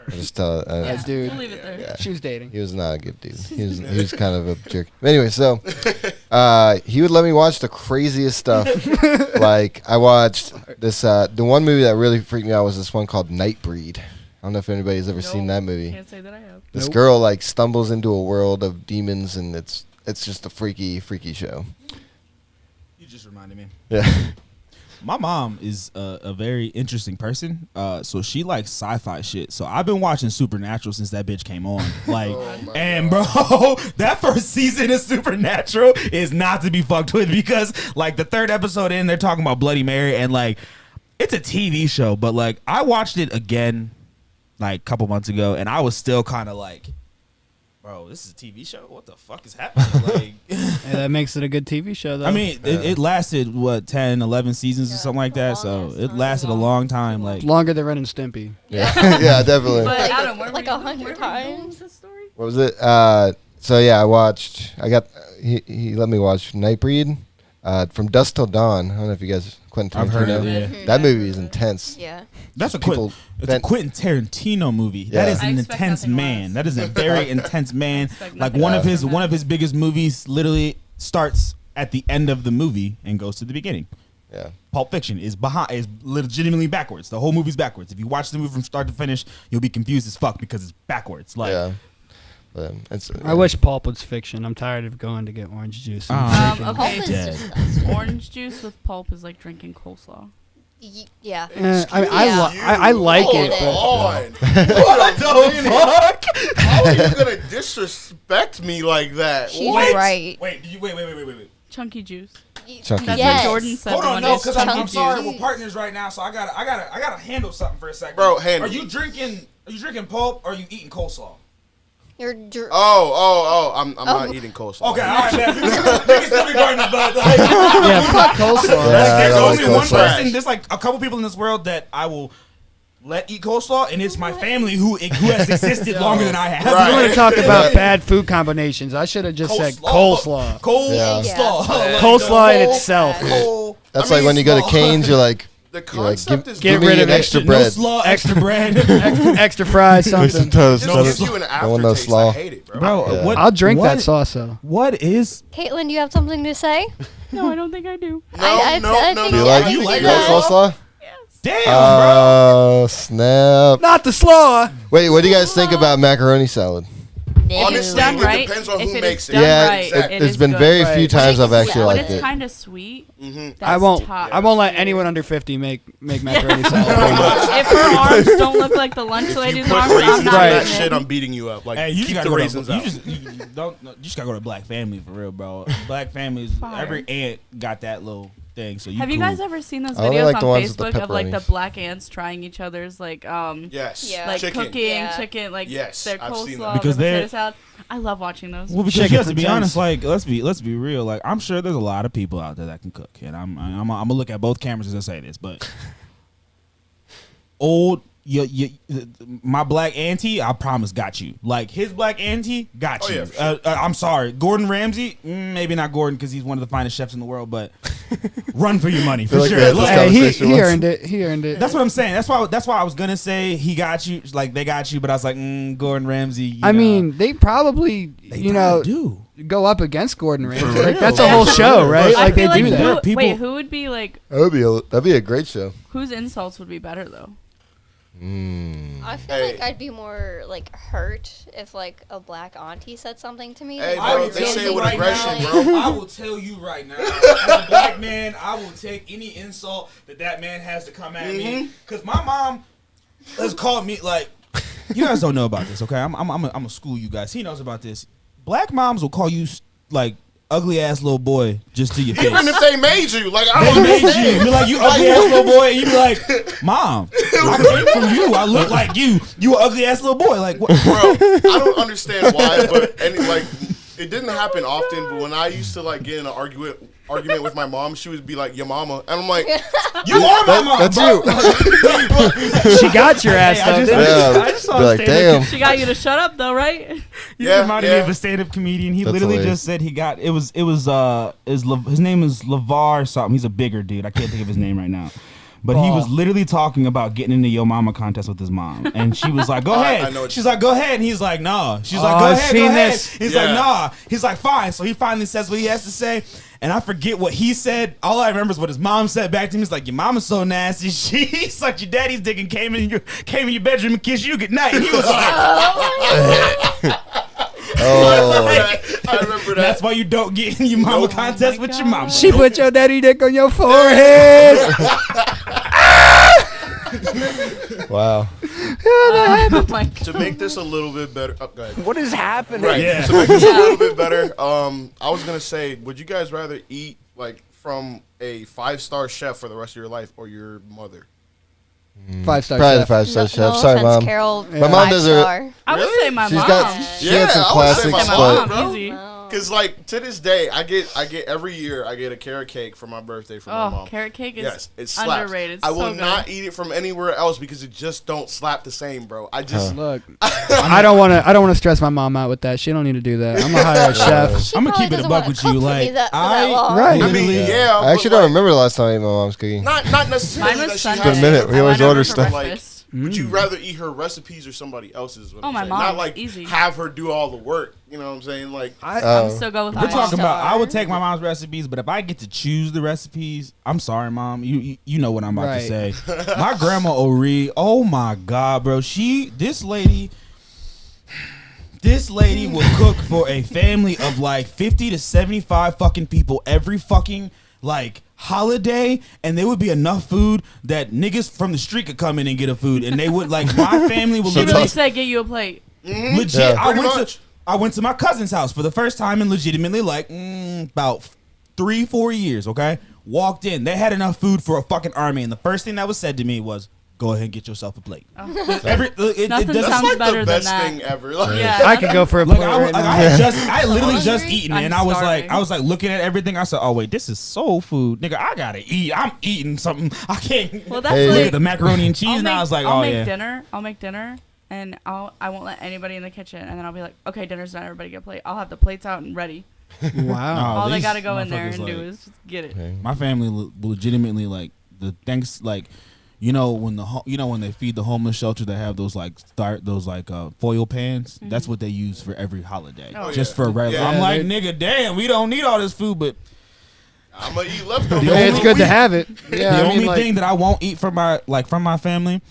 I just tell That dude. We'll leave it there. Yeah. She was dating. He was not a good dude. He was kind of a jerk. But anyway, so he would let me watch the craziest stuff. Like I watched this. The one movie that really freaked me out was this one called Nightbreed. I don't know if anybody's ever seen that movie. Can't say that I have. This girl like stumbles into a world of demons, and it's just a freaky show. You just reminded me. Yeah. My mom is a very interesting person. So she likes sci-fi shit. So I've been watching Supernatural since that bitch came on. Like, and bro, that first season of Supernatural is not to be fucked with because like the third episode in, they're talking about Bloody Mary and like it's a TV show, but like I watched it again like a couple months ago and I was still kind of like, bro, this is a TV show? What the fuck is happening? Like, Yeah, that makes it a good TV show, though. I mean, it lasted, 10, 11 seasons or something like that. So it lasted a long time. Like, longer than Ren and Stimpy. Yeah, yeah, definitely. But Like- Adam, where like were you 100 where were you going times. with this story? What was it? So yeah, he let me watch Nightbreed, From Dusk Till Dawn. I don't know if you guys, Quentin Tarantino. I've heard it, yeah. That movie is intense. Yeah. that's a People It's a Quentin Tarantino movie. Yeah. That is I an expect intense nothing man. less. That is a very intense man. expect Like nothing one of less from his that. biggest movies literally starts at the end of the movie and goes to the beginning. Yeah. Pulp Fiction is legitimately backwards. The whole movie's backwards. If you watch the movie from start to finish, you'll be confused as fuck because it's backwards. Like, Yeah. But it's. I wish pulp was fiction. I'm tired of going to get orange juice. and drinking. Okay. Pulp is Dead. disgusting. Orange juice with pulp is like drinking coleslaw. Yeah. I mean, Yeah. I like it. Hold But on. what the fuck? How are you gonna disrespect me like that? She's What? right. Wait, wait. Chunky juice. Chunky That's Yes. what Jordan said. Hold on, one no, is because chunky I'm juice. sorry, we're partners right now, so I gotta handle something for a second. Bro, handle. Are you drinking pulp or are you eating coleslaw? You're I'm not eating coleslaw. Okay, all right, man. We can still be partners, but like, yeah, fuck coleslaw. Yeah, there's I only like one coleslaw. person. There's like a couple people in this world that I will let eat coleslaw, and it's my family who has existed longer than I have. Right. You want to talk about bad food combinations? I should have just said coleslaw. Coleslaw. Yeah. Coleslaw in itself. That's I like mean, when you go to slaw. Canes, you're like, The you're like concept is get give rid me of an it. extra No bread. slaw, extra bread. Extra fries, something. Toast. It just gives you an want no aftertaste. slaw. I hate it, bro. Bro, Yeah. what? I'll drink what- that sauce though. What is? Caitlin, do you have something to say? No, I don't think I do. No, I no, think- no, Do you no. like I you think like you do. coleslaw? Damn, bro. Oh snap! Not the slaw. Wait, what do you guys think about macaroni salad? If it's Honestly, done it right, depends on if who it makes is it. done Yeah, right, it- There's is been good. very Right. few times I've actually when liked it's it. kind of sweet, that's I won't. top. I won't let anyone under 50 make macaroni salad. If her arms don't look like the lunch If you lady's put arms, raisins I'm on not that eating shit, it. I'm beating you up. Like, Hey, you just keep gotta the go raisins to, out. you just gotta go to Black Family for real, bro. Black Families, Fire. every aunt got that little thing. So Have you guys ever seen those I only videos like on the ones with the Facebook of like the pepperonis. black ants trying each other's like Yes. Yeah. like Chicken. cooking Yeah. chicken like Yes, their I've seen coleslaw that. Because their they're- potato salad. I love watching those. Well, because Chicken you have to for be tens. honest. Like, let's be real. Like, I'm sure there's a lot of people out there that can cook, and I'm gonna look at both cameras as I say this, but my black auntie, I promise, got you. Like his black auntie got Oh, you. yeah, for sure. I'm sorry, Gordon Ramsay, maybe not Gordon because he's one of the finest chefs in the world, but run for your money for feel like sure. we had Look, this Hey, conversation he once. earned it. He earned it. that's what I'm saying. That's why I was gonna say he got you. Like they got you, but I was like, Gordon Ramsay. You I know, mean, they probably, they you know, do. go up against Gordon Ramsay. real. Like that's a Yeah. whole show, right? I Like they feel like do There who, are that. people- wait, who would be like That'd be a great show. whose insults would be better though? I feel Hey. like I'd be more like hurt if like a black auntie said something to me. Hey, than bro, I would they be say it with like, aggression, like- bro. I will tell you right now, as a black man, I will take any insult that man has to come at me. Because my mom has called me, like, you guys don't know about this, okay? I'm a school you guys. He knows about this. Black moms will call you, like, ugly ass little boy just to your face. Even if they made you, like, I They don't made understand. you. Be like, you ugly ass little boy. And you be like, Mom, I came from you. I look like you. You an ugly ass little boy. Like, what? Bro, I don't understand why, but like, it didn't happen often. But when I used to like get in an argument argument with my mom, she would be like, "Your mama," and I'm like, "You are my mom." That's you. She got your ass. I just- Yeah. I just saw Be a like, stand-up damn. She got you to shut up though, right? You Yeah, reminded me of a stand-up comedian. He That's literally hilarious. just said he got his name is LeVar something. He's a bigger dude. I can't think of his name right now. But he was literally talking about getting in the Yo Mama contest with his mom, and she was like, "Go I ahead." know what She's you- like, "Go ahead," and he's like, "No." She's like, Oh, "Go I've ahead, seen go ahead." this. He's Yeah. like, "Nah." He's like, "Fine." So he finally says what he has to say, and I forget what he said. All I remember is what his mom said back to him. He's like, "Your mama's so nasty. She sucked your daddy's dick and came in your bedroom and kissed you goodnight." And he was like, Oh, I remember that. "That's why you don't get in your mama Nope. contest Oh my with your God. mom." She put your daddy dick on your forehead. wow. Oh my God. To make this a little bit better, go ahead. What is happening? Right. Yeah. To make this a little bit better, I was gonna say, would you guys rather eat like from a 5-star chef for the rest of your life or your mother? 5-star Probably the chef. 5-star No, chef. no Sorry, offense, mom. Carol. My mom does her- 5-star. I would Really? say my She's mom. got. She had some I would say classics, my my mom, but mom. bro. Easy. No. Cause like to this day, I get every year I get a carrot cake for my birthday from my Oh, mom. carrot cake is Yes, it slaps. underrated. I will So good. not eat it from anywhere else because it just don't slap the same, bro. I just Look, I don't want to stress my mom out with that. She don't need to do that. I'm gonna hire a chef. She I'm gonna probably keep it a doesn't buck wanna with cook you. for me Like that, for that long. Right. I mean, Literally. yeah. I actually but, don't like, remember the last time I ate my mom's cooking. Not necessarily Mine that was she has Sunday. Been a minute. We I always went over order for stuff. breakfast. Would you rather eat her recipes or somebody else's? is what Oh, I'm my saying. mom. Not like Easy. have her do all the work. You know what I'm saying? Like I'm still go with We're my talking mom. about. I would take my mom's recipes, but if I get to choose the recipes, I'm sorry, mom. You know what I'm about to say. My grandma Ori. Oh my God, bro. This lady would cook for a family of like 50 to 75 fucking people every fucking like holiday, and there would be enough food that niggas from the street could come in and get a food, and they would like my family would She literally really said, "Get you a plate." legit. Yeah. I went to my cousin's house for the first time in legitimately like about 3-4 years. Okay, walked in. They had enough food for a fucking army, and the first thing that was said to me was, "Go ahead and get yourself a plate." Nothing doesn't- that's sounds like better the than best that. thing ever. Like, Yeah, I could go for a Like plate I, right like, now. I literally just hungry? eaten it, I'm and I was starving. like looking at everything. I said, "Oh wait, this is soul food, nigga. I gotta eat. I'm eating something. I can't." Well, that's Hey. Look like at the macaroni and cheese, and I was like, I'll "Oh make yeah." dinner. I'll make dinner, and I won't let anybody in the kitchen, and then I'll be like, "Okay, dinner's done. Everybody get a plate." I'll have the plates out and ready. Wow. Oh, All they these gotta go in there motherfuckers, and do like- is just get it. My family legitimately like the thanks like. You know when when they feed the homeless shelter, they have those foil pans. That's what they use for every holiday, Oh, just yeah. for a regular. Yeah, I'm like, nigga, damn, we don't need all this food, but I'm gonna eat leftovers. The Hey, it's only good to week- have it. Yeah, the I mean, only like, thing that I won't eat from my family,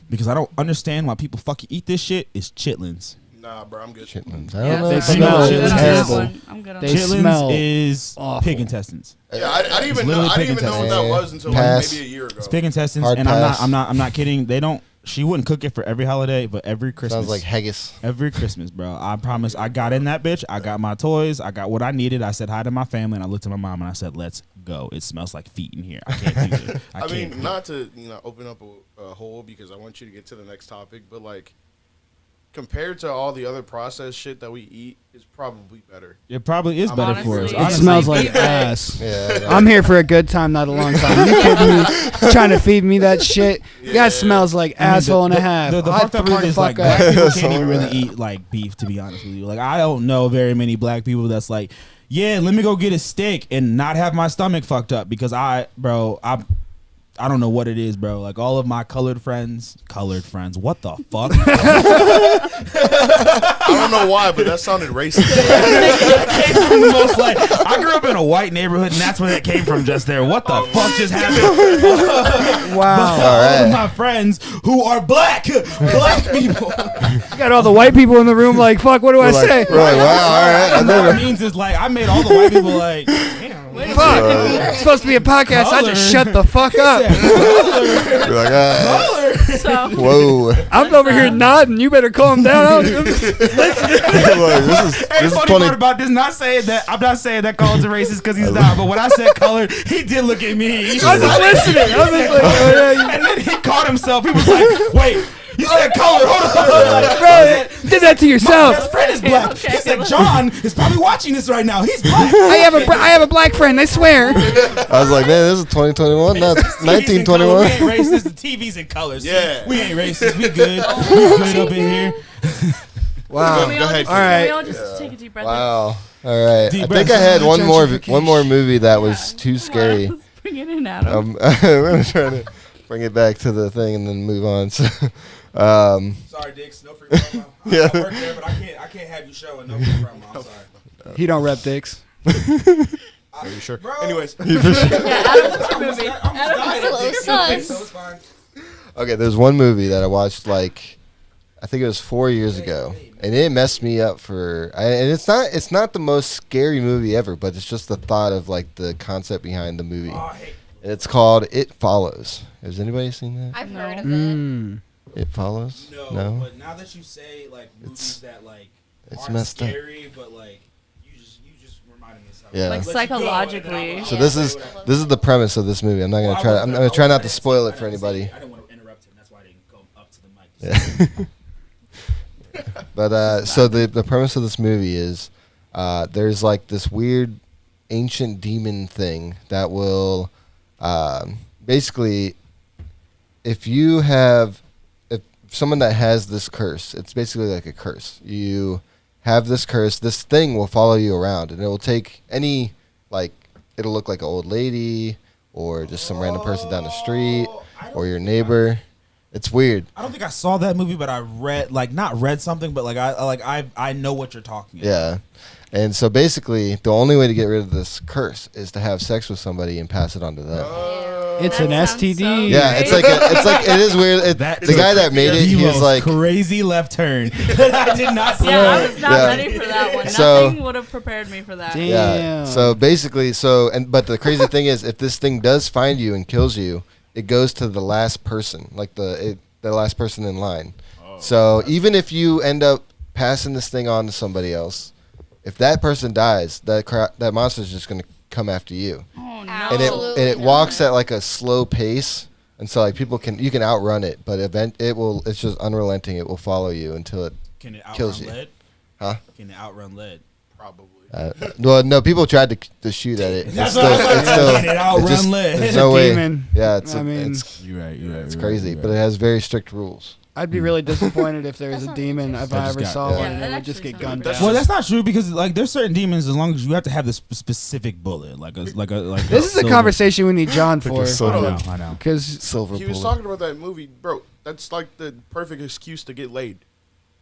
because I don't understand why people fucking eat this shit, is chitlins. Nah, bro, I'm good. Chitlins. Yeah, I don't know. They It I'm smell smells good on that terrible. one. I'm good on They that. Chitlins smell is awful. pig intestines. Yeah, I didn't even know. literally I didn't even know what that pig was until intestines. like maybe a year ago. It's pig intestines, Hard and pass. I'm not kidding. They don't. She wouldn't cook it for every holiday, but every Christmas. Sounds like haggis. Every Christmas, bro. I promise. I got in that bitch. I got my toys. I got what I needed. I said hi to my family, and I looked at my mom and I said, "Let's go." It smells like feet in here. I can't do this. I can't. mean, not to open up a hole because I want you to get to the next topic, but like compared to all the other processed shit that we eat, it's probably better. It probably is better for us. Honestly, It Honestly. smells like Honestly. ass. Yeah. I'm here for a good time, not a long time. You kidding me? Trying to feed me that shit? Yeah. That smells like I mean, asshole and a half. The I fucked up threw part the is like fuck black up. people So can't even really bad. eat like beef. To be honest with you, like I don't know very many black people that's like, yeah, let me go get a steak and not have my stomach fucked up because I don't know what it is, bro. Like all of my colored friends. What the fuck? I don't know why, but that sounded racist. Came from the most, like, I grew up in a white neighborhood, and that's where that came from just there. What the fuck just happened? Wow. All right. of my friends who are black people. You got all the white people in the room like, fuck, what do I We're like, say? we're like, wow, all right. I And what never. it means is like I made all the white people like, damn. Fuck. It's supposed to be a podcast. I just Color. shut the fuck up. We're like, ah, So whoa. I'm over here nodding. You better calm down. Like, this is Hey, this is funny 20. part about this, not saying that I'm not saying that Colin's a racist because he's not, but when I said color, he did look at me. He I was just listening. I was just like, oh, yeah, and then he caught himself. He was like, "Wait, You said color. Hold on. Bro, did that to My yourself. best friend is black. Okay. He said John is probably watching this right now. He's black. I have a black friend. I swear. I was like, man, this is 2021, not TV's in color. 1921. We ain't racist. The TV's in colors. Yeah. We ain't racist. We good. We good up in here. Wow. Can we all ahead, just, All right. Can we all just take a deep breath? Wow. All right. Deep I breath. think I had one more Gentrification. movie that was too scary. Bring it in, Adam. We're gonna try to bring it back to the thing and then move on. So, Sorry, Dix. No free promo. Yeah. I work there, but I can't have you showing no free promo. I'm sorry. He don't rep dicks. Are you sure? Bro. Anyways, Yeah, Adam's movie. Adam's a little sus. So it's fine. okay, there's one movie that I watched like I think it was 4 years ago, and it messed me up and it's not the most scary movie ever, but it's just the thought of like the concept behind the movie. Oh, I hate It's called It Follows. Has anybody seen that? I've No. heard of it. Mm. It Follows? No, but now that you say like movies that like it's aren't messed up. scary, but like you just reminded me of something. Yeah. Like Let you go, and then psychologically. I'll- So Yeah. this is the premise of this movie. I'm not gonna try. I'm gonna try not to spoil it for anybody. I didn't want to interrupt him. That's why I didn't go up to the mic. Yeah. But so the premise of this movie is there's like this weird ancient demon thing that will basically if someone that has this curse, it's basically like a curse. You have this curse, this thing will follow you around, and it will take any like it'll look like an old lady or just some random person down the street or your neighbor. It's weird. I don't think I saw that movie, but I read not read something, but I know what you're talking about. Yeah. And so basically, the only way to get rid of this curse is to have sex with somebody and pass it on to them. It's That an sounds STD. so Yeah, it's like it is weird. The guy that made it, he was most like, crazy left turn. I did not see. Yeah, I that. was not Yeah. ready for that one. So- Nothing would have prepared me for that. Damn. yeah. So basically, but the crazy thing is, if this thing does find you and kills you, it goes to the last person, like the last person in line. So even if you end up passing this thing on to somebody else, if that person dies, that monster's just gonna come after you. Oh no. And Absolutely it not. walks at like a slow pace, and so like you can outrun it, but it's just unrelenting. It will follow you until it Can it outrun kills you. lead? Huh? Can it outrun lead? probably. Well, no, people tried to shoot at it. That's what I was like, can it outrun lead? There's It's no a way. demon. Yeah, I mean, You're right. it's crazy, but it has very strict rules. I'd be really disappointed if there was That a sounds demon if interesting. I I just ever got- saw yeah. one Yeah, and that it would just actually get sounds gunned That's down. Well, that's not true because like there's certain demons as long as you have to have this specific bullet, like. This is a conversation we need John for. I know. Because Silver He was bullet. talking about that movie, bro. That's like the perfect excuse to get laid.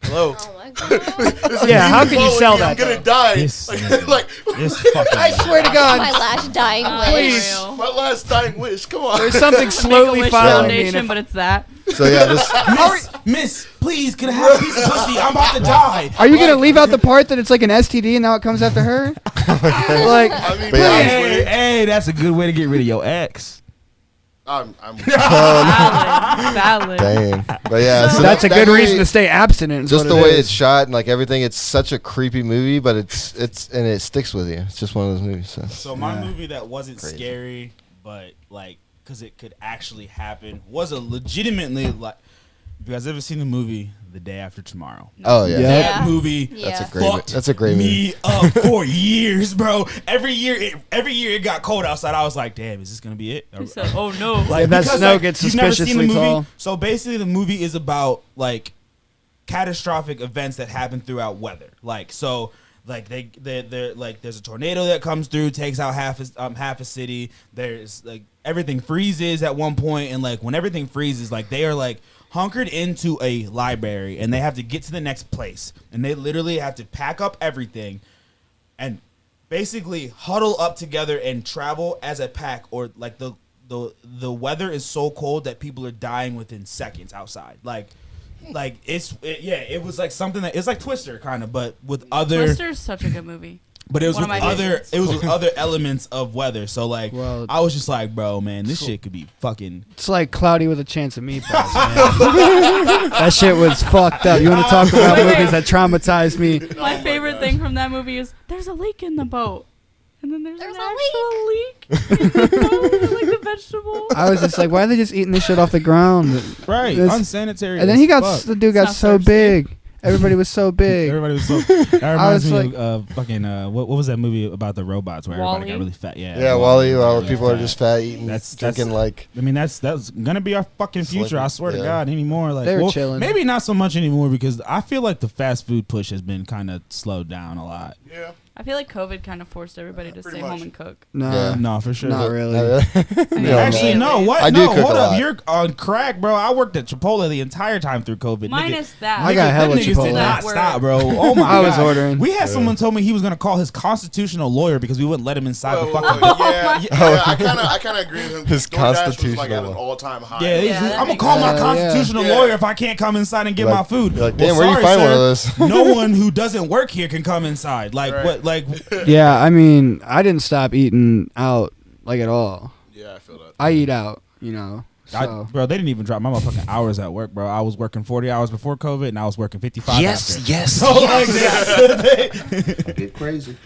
Hello. Oh my god. yeah, how can you sell I'm that? gonna though? die. This Like, nigga. like This fucking. I swear to My God, last dying Please. wish. my last dying wish. Come on. there's something Make a slowly Wish following me. Foundation, And if, but it's that. So yeah, this Miss, please, can I have a piece of pussy? I'm about to die. are you gonna leave out the part that it's like an STD and now it comes after her? like, I mean, But yeah. Hey, that's a good way to get rid of your ex. I'm Valid. dang, but yeah, so that's a that good movie- reason to stay abstinent. is Just what the it way is. it's shot and like everything, it's such a creepy movie, but it's and it sticks with you. It's just one of those movies. So. So my Yeah. movie that wasn't Crazy. scary, but like, cause it could actually happen, was a legitimately like. Have you guys ever seen the movie The Day After Tomorrow? Oh yeah, Yeah. That movie. Yeah. that's a great. Fucked That's a great movie. me up for years, bro. Every year it got cold outside. I was like, damn, is this gonna be it? He said, "Oh no." Like, that because, snow like, gets you've never seen the suspiciously movie. tall. So basically, the movie is about like catastrophic events that happen throughout weather. Like so. Like they're like there's a tornado that comes through, takes out half a city. There's like everything freezes at one point, and like when everything freezes, like they are like hunkered into a library, and they have to get to the next place, and they literally have to pack up everything, and basically huddle up together and travel as a pack, or like the weather is so cold that people are dying within seconds outside. It was like something that it's like Twister kind of, but with other. Twister's such a good movie. But it was One with of my other. favorites. It was with other elements of weather. So like, Well, I was just like, bro, man, this shit could be fucking. It's like Cloudy with a Chance of Meatballs, man. That shit was fucked up. You want to talk about Wait, wait. movies that traumatized me? My favorite thing from that movie is there's a lake in the boat. And then there's There's an a actual leak. Like the vegetable. I was just like, why are they just eating this shit off the ground? Right, This- unsanitary. And then as he got fuck. the dude got It's so not thirsty. big. Everybody was so big. Everybody was so. That reminds was me like- of fucking what was that movie about the robots where everybody got Wall-E? really fat? Yeah, Yeah, Wally. While Yeah. people are just fat eating, That's- drinking like. I mean, that's gonna be our fucking future. I swear to Yeah. God, anymore. Like, They were chilling. Maybe not so much anymore because I feel like the fast food push has been kind of slowed down a lot. Yeah. I feel like COVID kind of forced everybody to Pretty stay much. home and cook. No, Yeah. No, for sure. not really. No, Actually, no. What? I do no, cook hold a up. lot. You're on crack, bro. I worked at Chipotle the entire time through COVID. Minus that. I got Them hella niggas did Chipotle. not Word. stop, bro. Oh my I god. was ordering. We had someone told me he was gonna call his constitutional lawyer because we wouldn't let him inside the fucking. Yeah, I kind of agree with him. His DoorDash was like constitutional at an law. all-time high. Yeah, Yeah, that I'm gonna makes call my sense. constitutional Yeah. lawyer if I can't come inside and get Like- my food. you're like, Well, damn, where do you sorry, find one sir. of those? No one who doesn't work here can come inside. Like Right. what? Like Yeah, I mean, I didn't stop eating out like at all. Yeah, I feel that. I eat out, you know. So bro, they didn't even drop my motherfucking hours at work, bro. I was working 40 hours before COVID, and I was working 55 after. yes. So like that, Get crazy.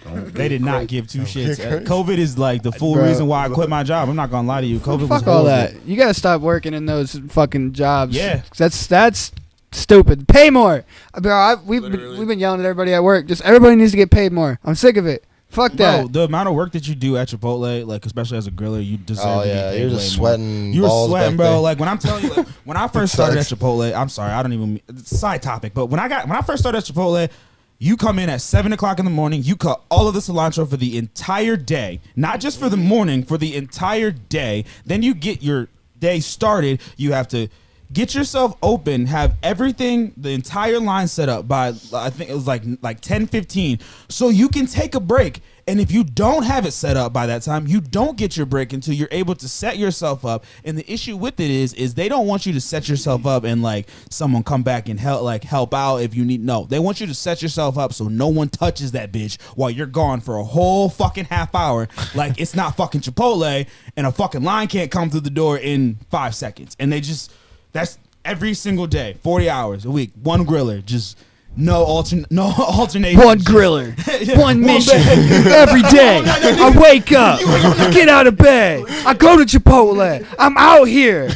they did not give two shits. COVID is like the full Bro. reason why I quit my job. I'm not gonna lie to you. COVID was fuck all horrible. that. You gotta stop working in those fucking jobs. Yeah. That's stupid. Pay more, bro. Literally. We've been yelling at everybody at work. Just everybody needs to get paid more. I'm sick of it. Fuck that. Bro, the amount of work that you do at Chipotle, like especially as a griller, you deserve Oh to be yeah, paid you're way just more. sweating. You were balls sweating, back bro. there. Like when I'm telling you, like, when I first started at sucks. Chipotle, I'm sorry, I don't even side topic, but when I first started at Chipotle, you come in at 7:00 in the morning, you cut all of the cilantro for the entire day, not just for the morning, for the entire day. Then you get your day started. You have to get yourself open, have everything, the entire line set up by I think it was like 10:15, so you can take a break. And if you don't have it set up by that time, you don't get your break until you're able to set yourself up. And the issue with it is they don't want you to set yourself up and like someone come back and help out if you need. No, they want you to set yourself up so no one touches that bitch while you're gone for a whole fucking half hour. Like it's not fucking Chipotle and a fucking line can't come through the door in 5 seconds. And that's every single day, 40 hours a week, one griller, just no alternation. One griller, one mission bag. every day. I wake up, get out of bed, I go to Chipotle. I'm out here.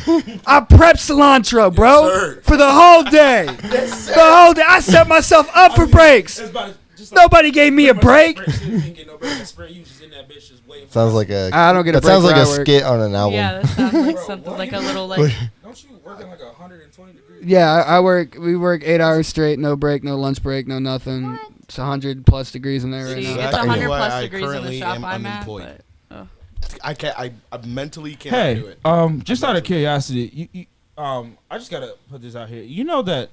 I prep cilantro, bro, sir. for the whole day. The whole day. I set myself up for breaks. Nobody gave me a break. Sounds like a. I don't get a That sounds break like a where I work. skit on an album. Yeah, that sounds like something like a little like. Don't you work in like 120 degrees? Yeah, I work. We work 8 hours straight, no break, no lunch break, no nothing. What? It's 100+ degrees in there right See, now. it's Exactly 100 why plus I degrees in the currently shop am I'm at. unemployed. But, I can't. I mentally cannot do Hey, it. just out of curiosity, you I just gotta put this out here. You know that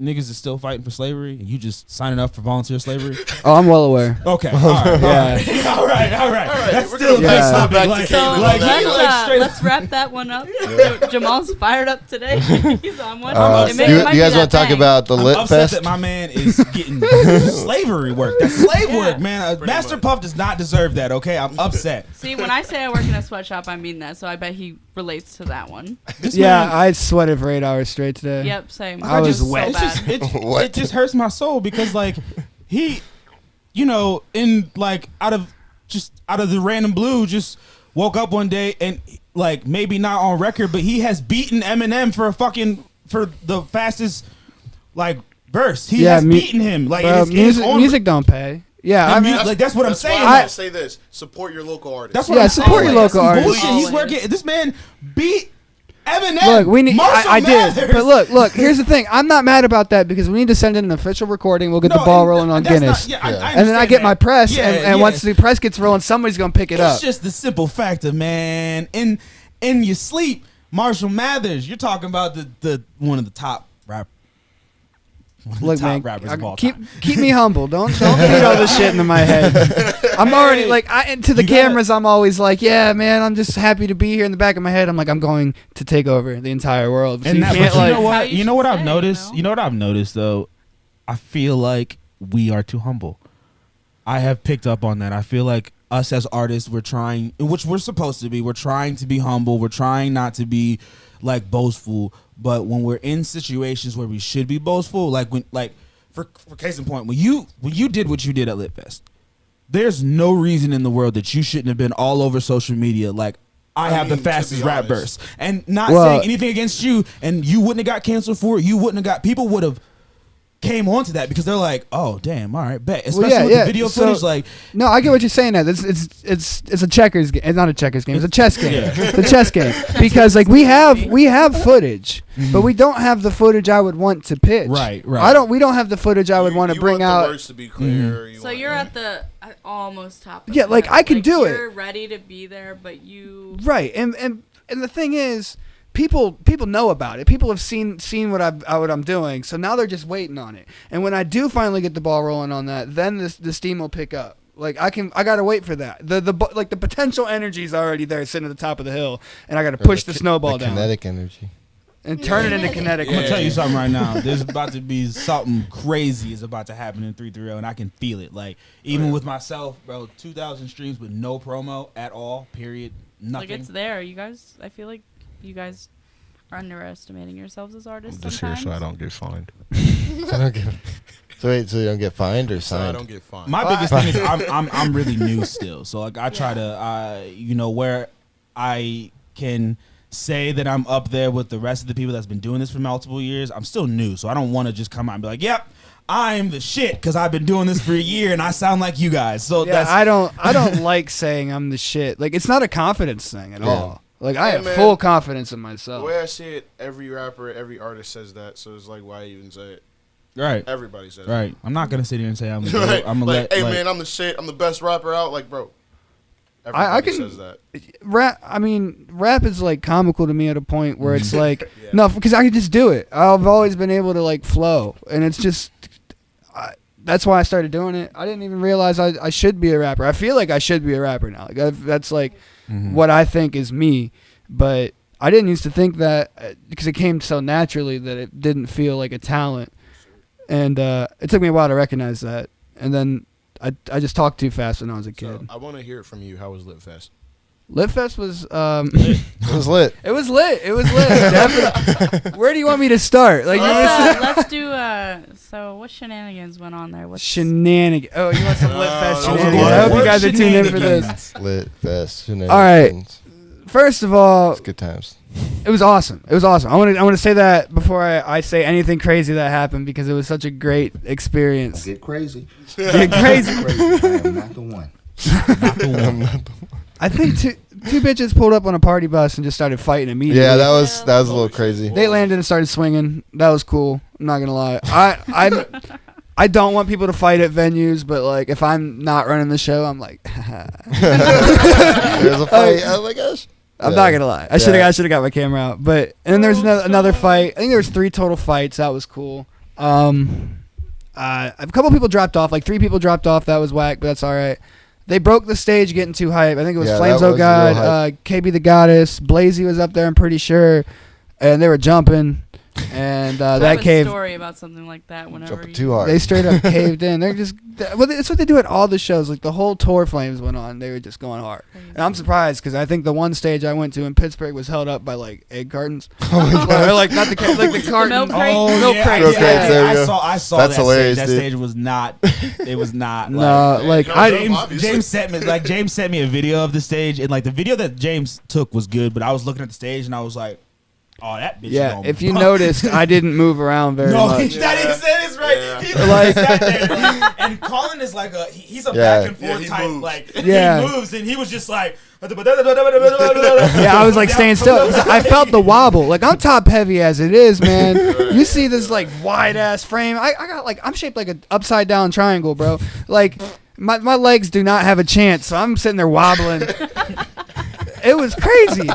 niggas is still fighting for slavery, and you just signing up for volunteer slavery. Oh, I'm well aware. Okay, all right, Yeah. all right. That's we're still a gonna big pass topic. back to Like, Caitlin like, on that. you let's, like straight up. let's wrap that one up. Jamal's fired up today. He's on one. You, It might you be guys that want to talk thing. about the I'm Lit upset Fest? that my man is getting slavery work. That's slave work, man. Pretty Master much. Puff does not deserve that. Okay, I'm upset. See, when I say I work in a sweatshop, I mean that. So I bet he relates to that one. This Yeah, man- I sweated for 8 hours straight today. Yep, same. I was So wet. It's just, bad. What? it just hurts my soul because like he, you know, in like out of the random blue, just woke up one day and like maybe not on record, but he has beaten Eminem for the fastest like verse. He has beaten him. Like Bro, it is music don't pay. Yeah, I mean, that's what I'm That's why saying. I say this: support your local artists. That's what Yeah, I'm support saying. your Like, local that's some artists. bullshit. He's Always. working. This man beat Eminem. look, we need. Marshall I did, Mathers. but look. Here's the thing. I'm not mad about that because we need to send in an official recording. We'll get No, the ball and rolling on that's Guinness, not- yeah, I and then I understand get my that. press, Yeah, and yeah. once the press gets rolling, somebody's gonna pick it up. It's just the simple fact of, man, in your sleep, Marshall Mathers, you're talking about the one of the top Look, top man, rappers of all keep time. me humble. Don't feed all this shit into my head. I'm already like, to the You gotta- cameras. I'm always like, yeah, man. I'm just happy to be here. In the back of my head, I'm like, I'm going to take over the entire world. So And you that, can't but like. you know How what? you You know what should I've say, noticed? you know? You know what I've noticed though? I feel like we are too humble. I have picked up on that. I feel like us as artists, we're trying, which we're supposed to be. We're trying to be humble. We're trying not to be like boastful. But when we're in situations where we should be boastful, like when, like for case in point, when you did what you did at Lit Fest, there's no reason in the world that you shouldn't have been all over social media like, I have the mean, fastest to be rap honest. burst. And not Well- saying anything against you, and you wouldn't have got canceled for it. You wouldn't have got, people would have came onto that because they're like, oh, damn, all right, bet. Especially with the video so- footage, like, No, I get what you're saying. That it's a checkers game. It's not a checkers game. It's a chess game. Yeah. It's a chess game because like we have footage, but we don't have the footage I would want to pitch. Right. We don't have the footage I would want to You bring want out. the words to be clear. So you're at the almost top. Of Yeah, like, that. I can do it. You're ready to be there, but you. Right, and the thing is, people know about it. People have seen what I'm doing, so now they're just waiting on it. And when I do finally get the ball rolling on that, then the steam will pick up. Like I gotta wait for that. The potential energy is already there, sitting at the top of the hill, and I gotta push the snowball down Kinetic energy. and turn it into kinetic. I'm gonna Yeah. tell you something right now. There's about to be something crazy is about to happen in 330, and I can feel it. Like even with myself, bro, 2,000 streams with no promo at all. Period. Nothing. Like it's there. You guys, I feel like you guys are underestimating yourselves as artists. I'm just here sometimes. so I don't get fined. I don't get. So wait, so you don't get fined or So I signed? don't get fined. My biggest thing is I'm really new still, so like I try to where I can say that I'm up there with the rest of the people that's been doing this for multiple years. I'm still new, so I don't want to just come out and be like, "Yep, I'm the shit," because I've been doing this for a year and I sound like you guys. So Yeah, that's I don't like saying I'm the shit. Like it's not a confidence thing at Yeah. all. Like I Hey, have man. full confidence in The myself. way I see it, every rapper, every artist says that. So it's like, why even say it? right. Everybody says Right. I'm not gonna sit here and say I'm. it. I'm gonna like, let. hey like, man, I'm the shit. I'm the best rapper out. Like, bro. I Everybody can- says that. Rap is like comical to me at a point where it's like Yeah. no, because I can just do it. I've always been able to like flow, and it's just that's why I started doing it. I didn't even realize I should be a rapper. I feel like I should be a rapper now. Like that's like what I think is me, but I didn't used to think that because it came so naturally that it didn't feel like a talent, and it took me a while to recognize that, and then I just talked too fast when I was a kid. So I want to hear it from you. How was Lit Fest? Lit Fest was It was lit. It was lit. Definitely. Where do you want me to start? Like Let's do. So what shenanigans went on there? What's shenanigans. Oh, you want some Lit Fest those are shenanigans? the I hope you worst guys are tuned in for this. shenanigans. Lit fest. All right. First of all, It's good times. it was awesome. It was awesome. I want to say that before I say anything crazy that happened because it was such a great experience. Get crazy. Get crazy. Crazy. I am not the one. I'm not the- I think two bitches pulled up on a party bus and just started fighting immediately. yeah, that was a little crazy. They landed and started swinging. That was cool. I'm not gonna lie. I don't want people to fight at venues, but like if I'm not running the show, I'm like, There's a fight. Oh my gosh. I'm Yeah. not gonna lie. I should have got my camera out. But and then there's another fight. I think there was 3 total fights. That was cool. A couple people dropped off. Like 3 people dropped off. That was whack, but that's all right. They broke the stage getting too hype. I think it was Yeah, Flames that Oh was God, real KB the Goddess, Blazy was up there. I'm pretty sure, and they were jumping. And I have that a cave. story about something like that. Whenever Jumping you, too hard. They straight up caved in. They're just well. It's what they do at all the shows. Like the whole tour, Flames went on. They were just going hard, and I'm surprised because I think the one stage I went to in Pittsburgh was held up by like egg cartons, or like not the like the carton. milk crate? Oh, Milk yeah, crate, Milk yeah, crates, yeah, there you I go. saw That's that hilarious, stage. That dude. stage was not. It was not. No, like no, I. James- James sent me a video of the stage, and like the video that James took was good, but I was looking at the stage and I was like, "Oh, that bitch." Yeah, gonna if you bump." noticed, I didn't move around very No, much. that is right. Yeah. He Like- sat there, like, and Colin is like he's a Yeah. back and forth Yeah, he type, moves. like Yeah. he moves, and he was just like. Yeah, I was like staying still. I felt the wobble. Like I'm top heavy as it is, man. You see this like wide ass frame. I got like I'm shaped like an upside down triangle, bro. Like my legs do not have a chance. So I'm sitting there wobbling. It was crazy.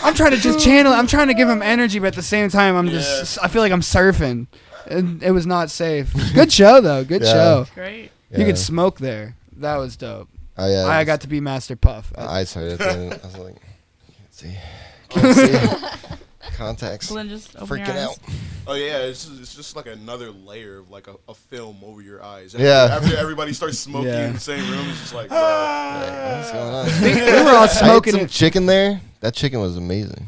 I'm trying to just channel. I'm trying to give him energy, but at the same time, I'm just. I feel like I'm surfing. And it was not safe. Good show though. Good Yeah. show. Great. You could smoke there. That was dope. Oh, yeah, I got to be Master Puff. I started at the end. I was like, can't see. Contacts. Glenn, just open your Freaking eyes. out. Oh yeah, it's just like another layer of like a film over your eyes. Yeah. After everybody starts smoking Yeah. in the same room, it's just like, bro. What's going on? We were all smoking I ate some it. chicken there. That chicken was amazing.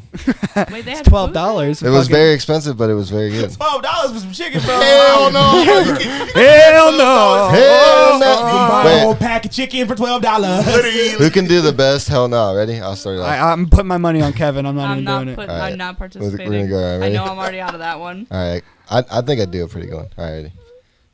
Wait, they It's had $12. It was very expensive, but it was very good. $12 for some chicken, bro. Hell no! Hell no. Hell You can no. buy a Wait. whole pack of chicken for $12. Who can do the best? Hell no. Ready? I'll start it off. I'm putting my money on Kevin. I'm not I'm even not doing it. put, All right. I'm not We're participating. gonna go. All right, I ready? know I'm already out of that one. All right. I think I do a pretty good one. All right, ready?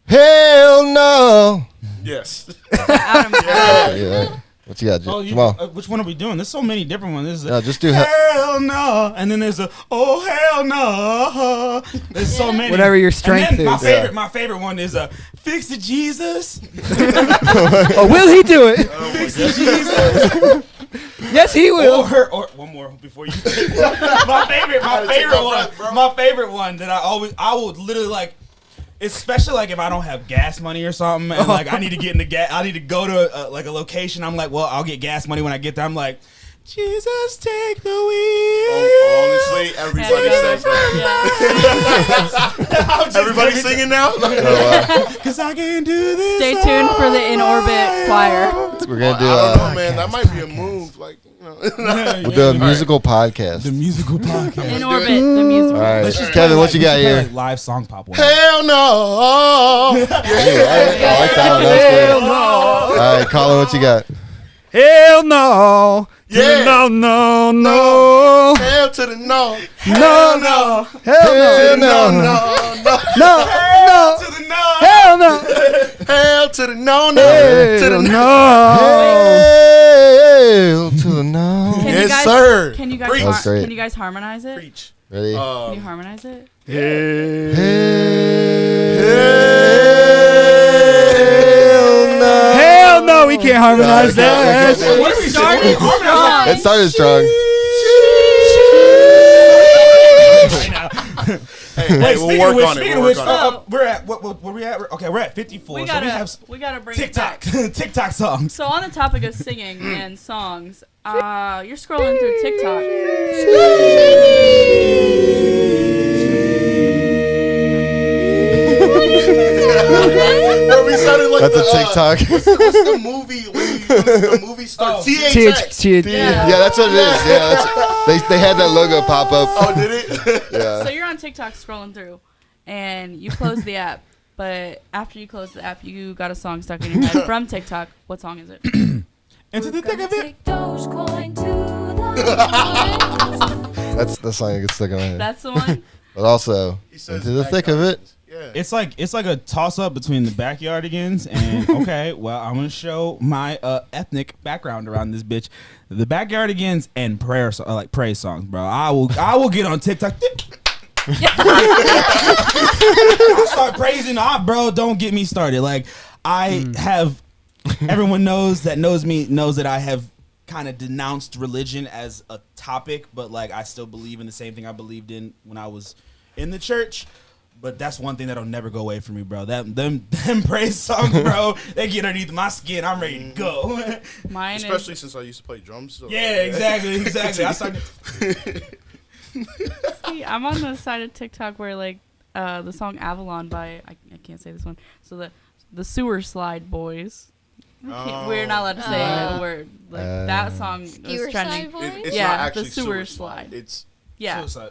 Hell no. Yes. Adam, Yeah. What you got, Jim? Oh, Come on. which one are we doing? There's so many different ones. There's No, a just do hell no, and then there's a oh hell no. There's so many. Whatever your strength and then is. my favorite one is a fix it Jesus. Oh, will he do it? Fix it Jesus. Yes, he will. Or one more before you. my favorite one. My favorite one that I would literally like. Especially like if I don't have gas money or something, and like I need to get into gas, I need to go to like a location. I'm like, well, I'll get gas money when I get there. I'm like, Jesus, take the wheel. Honestly, everybody says that. Everybody singing now? Cause I can do this. stay tuned for the In Orbit choir. We're gonna do I don't know, man. That might be a move. Like, you know. we'll do a musical podcast. The musical podcast. In Orbit, the musical. All right, Let's just Kevin, play, what you got we should play, here? like, live song pop one. Hell no. I like that one. That's good. All right, Colin, what you got? Hell no. Yeah. No, no, no. Hell to the no. No, no. Hell no. No. No, no. To the no. Hell no. Hell to the no. To the Hell no. no. Hell to the no. Can you Yes, guys, sir. Can you guys Preach. That's great. can you guys harmonize it? Preach. Ready? Can you harmonize it? Hell no, we can't harmonize No, we that. can't do it. What are we Started doing? strong. It started strong. Hey, we'll work on it. We'll work on it. We're at what were we at? Okay, we're at 54. We so gotta, bring it TikTok back. TikTok songs. So on the topic of singing and songs, you're scrolling through TikTok. Bro, we sounded like That's a TikTok. What's the movie when the movie starts? THX. Yeah, that's what it is. Yeah, they had that logo pop up. Oh, did it? Yeah. So you're on TikTok scrolling through, and you close the app. But after you close the app, you got a song stuck in your head from TikTok. What song is it? Into the thick of it. That's the song that gets stuck in my head. That's the one. But also, He says into the thick of it. Yeah. It's like a toss up between the Backyardigans and okay, well I'm gonna show my ethnic background around this bitch, the Backyardigans and praise songs, bro. I will get on TikTok. I start praising, bro. Don't get me started. Like I have, everyone knows me knows that I have kind of denounced religion as a topic, but like I still believe in the same thing I believed in when I was in the church. But that's one thing that'll never go away from me, bro. Them praise songs, bro. They get underneath my skin. I'm ready to go. Mine Especially is. since I used to play drums. So Yeah, exactly. I started. See, I'm on the side of TikTok where like the song Avalon by I can't say this one. So the Sewer Slide Boys. We're not allowed to say a word. Like that song was Skewer trending. Slide Boys? It's Yeah, not actually the sewer slide. It's Yeah. Suicide.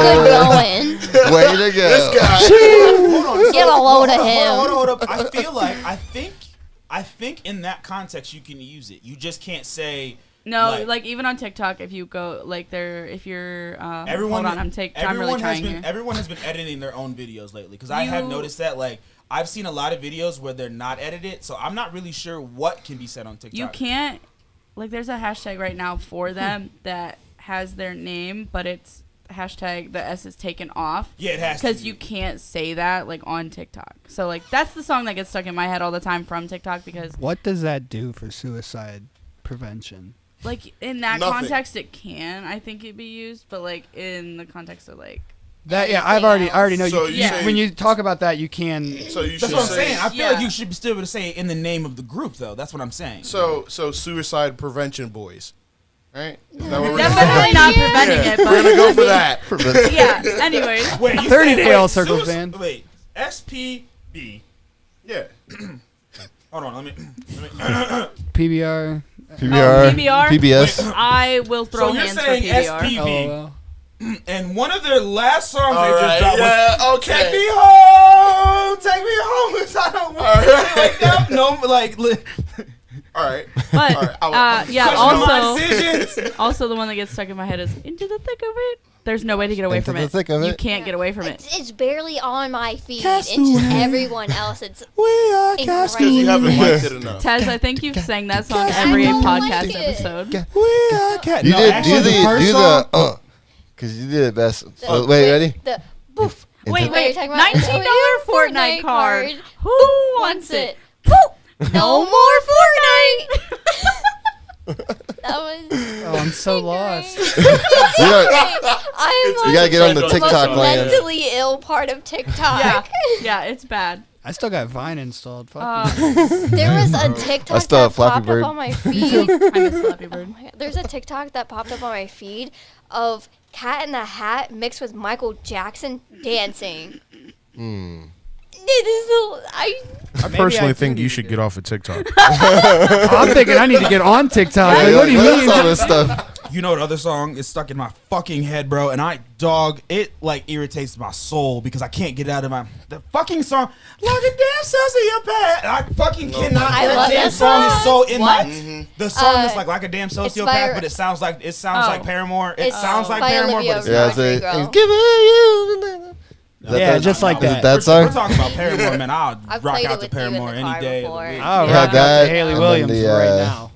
Good going. Way to go. this guy. Get a load of him. Hold up. I feel like I think in that context you can use it. You just can't say. No, like even on TikTok, if you go like if you're Everyone, hold on, I'm really trying here. Everyone has been editing their own videos lately because I have noticed that like I've seen a lot of videos where they're not edited, so I'm not really sure what can be said on TikTok. You can't like there's a hashtag right now for them that has their name, but it's hashtag the S is taken off. Yeah, it has to because be. you can't say that like on TikTok. So like that's the song that gets stuck in my head all the time from TikTok because What does that do for suicide prevention? like in that Nothing. context it can I think it be used, but like in the context of like That I already know So you. you say- When you talk about that, you can. So you That's should what I'm say. saying. I feel Yeah. like you should still be able to say it in the name of the group, though. That's what I'm saying. So suicide prevention boys, right? Is that what we're gonna definitely say? not preventing it, but We're gonna go I for mean, that. Yeah. Anyways, wait, you 30 said- Day wait, All Circles suic- band. Wait, SPB. Yeah. Hold on, let me PBR. PBR? PBS. I will throw So you're hands for saying PBR. SPB. LOL. And one of their last songs All they right. just dropped was Yeah. Take Okay. Me Home, Take Me Home. I don't want no, like. All right. But All right. yeah, also the one that gets stuck in my head is Into the Thick of It. There's no way to get away Into from the it. thick of You it. can't get away from it. It's barely on my feed. Castaway. It's just everyone else. It's We are Because you haven't liked it enough. Taz, I think you've sang that song I every don't podcast like it. episode. We are cat. You No, did actually, do the first song. because you did it best. The- Wait, ready? The boof. Wait, What are you wait. talking about? $19 Fortnite card. Who wants it? Poop. No more Fortnite. That was. Oh, I'm so lost. You I'm gotta get on the the TikTok most land. mentally ill part of TikTok. Yeah, it's bad. I still got Vine installed. Fuck. There was a TikTok I still have that Flappy popped Bird. up on my feed. I miss Flappy Bird. Oh my God. There's a TikTok that popped up on my feed of Cat in the Hat mixed with Michael Jackson dancing. It is I Maybe personally I think do you need should to get off of TikTok. I'm thinking I need to get on TikTok. Yeah, Like, what do you that's mean? all this stuff. You know what other song is stuck in my fucking head, bro? And it like irritates my soul because I can't get it out of the fucking song. Like a damn sociopath. I fucking cannot. I that love damn that song is so in What? my. The song is like a damn sociopath, by- but it sounds like Oh. Paramore. It It's sounds like by Paramore, Olivia but it's Yeah, not. it's a, Rodrigo. it's giving you. Yeah, just like Is that. it that song? We're talking about Paramore, man. I'll I've rock played out it to with you in Paramore the any car day. of the before. week. I'll Yeah, rock out that, to Haley and then Williams the, right now.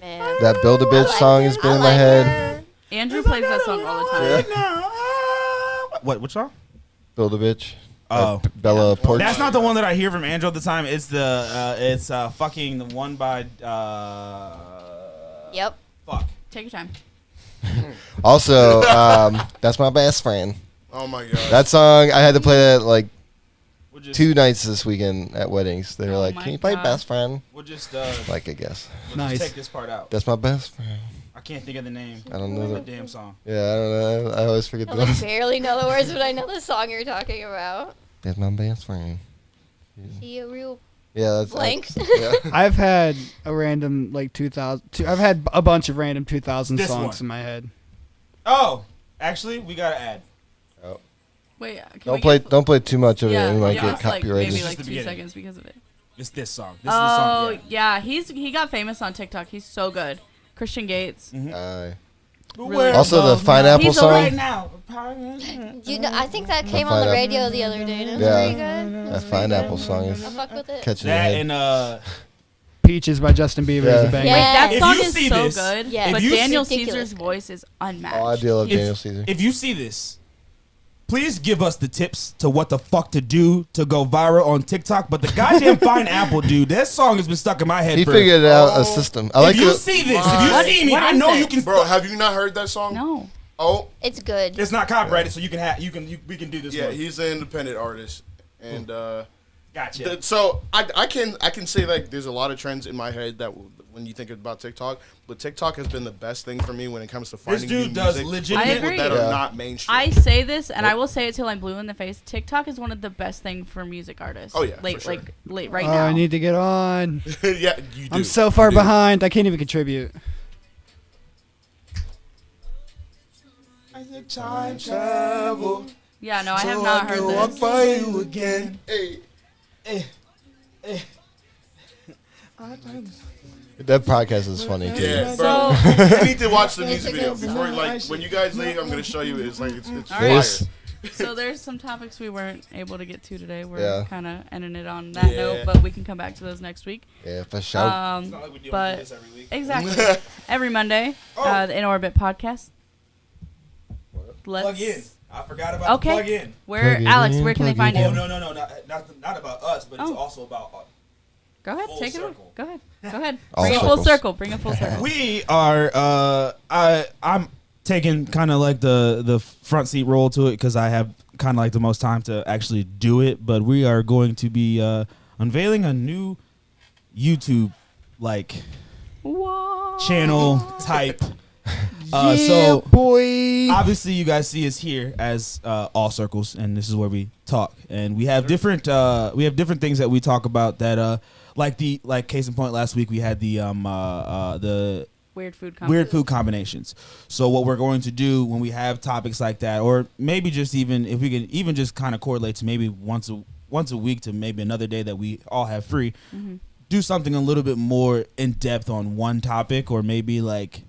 Man. That Build a Bitch song has been in my head. Andrew plays that song all the time. Yeah. What song? Build a Bitch. Oh. Bella Porch. That's not the one that I hear from Andrew all the time. It's the fucking the one by Yep. fuck. Take your time. Also, that's my best friend. Oh my god. That song, I had to play that like We'll just 2 nights this weekend at weddings. They were Oh like, my "Can you play God. best friend?" we'll just Like, I guess. Nice. take this part out. That's my best friend. I can't think of the name. I don't know of the the. damn song. Yeah, I don't know. I always forget I the. like barely know the words, but I know the song you're talking about. That's my best friend. See a real Yeah, that's. blank. Yeah. I've had a random like 2000. I've had a bunch of random 2000 This songs one. in my head. Oh, actually, we gotta add. Wait, can Don't we play. get- Don't play too much of it. Yeah, We might yeah, get it's like copyrighted. maybe Just like the 2 beginning. seconds because of it. It's this song. This is the Oh song. yeah, he got famous on TikTok. He's so good. Christian Gates. Really Also, the love pineapple now. song. Right now. You know, I think that came Find on the out. radio the other day. And it was Yeah. pretty good. That pineapple song is I'll fuck with it. catching your That head. and Peaches by Justin Bieber is Yeah. a banger. Yeah. That If song you is see so this- good. Yeah. But If you- Daniel Ridiculous Caesar's good. voice is unmatched. Oh, I do love If- Daniel Caesar. if you see this, please give us the tips to what the fuck to do to go viral on TikTok. But the goddamn Pineapple dude, that song has been stuck in my head. He for, figured out a system. I like if you it. see this, What- if you see me, what I is know it? you can. Bro, have you not heard that song? No. Oh, It's good. It's not copyrighted, so you can have we can do this. yeah, one. he's an independent artist, and Gotcha. so I can say like there's a lot of trends in my head that when you think about TikTok, but TikTok has been the best thing for me when it comes to This finding new dude does music legitimate. I people agree. that Yeah. are not mainstream. I say this, and I will say it till I'm blue in the face. TikTok is one of the best things for music artists. Oh, yeah, late, for sure. late right Oh, now. I need to get on. Yeah, you do. I'm so far You do. behind. I can't even contribute. Time travel. Yeah, no, I have not heard this. by you again. That podcast is funny too. Yeah, So bro. You need to watch the It's a music video good before, song. like, when you guys leave. I'm gonna show you. It's like it's All fire. This- So there's some topics we weren't able to get to today. We're Yeah. kind of ending it on that Yeah. note, but we can come back to those next week. Yeah, for sure. But exactly every Monday, the In Orbit podcast. Let's Plug in. I forgot about Okay. the plug in. Where Plug it Alex? in, Where can they plug find it you? Oh no, not about us, but it's Oh. also about. Go ahead, Full take it. circle. Go ahead. Go ahead. All Bring a full circles. circle. Bring a full circle. We are. I'm taking kind of like the front seat role to it because I have kind of like the most time to actually do it. But we are going to be unveiling a new YouTube like Whoa. channel type. Yeah, So boy. obviously you guys see us here as All Circles, and this is where we talk, and we have different things that we talk about that like case in point, last week we had the Weird food. weird food combinations. So what we're going to do when we have topics like that, or maybe just even if we can even just kind of correlate to maybe once a week to maybe another day that we all have free, do something a little bit more in depth on one topic, or maybe like,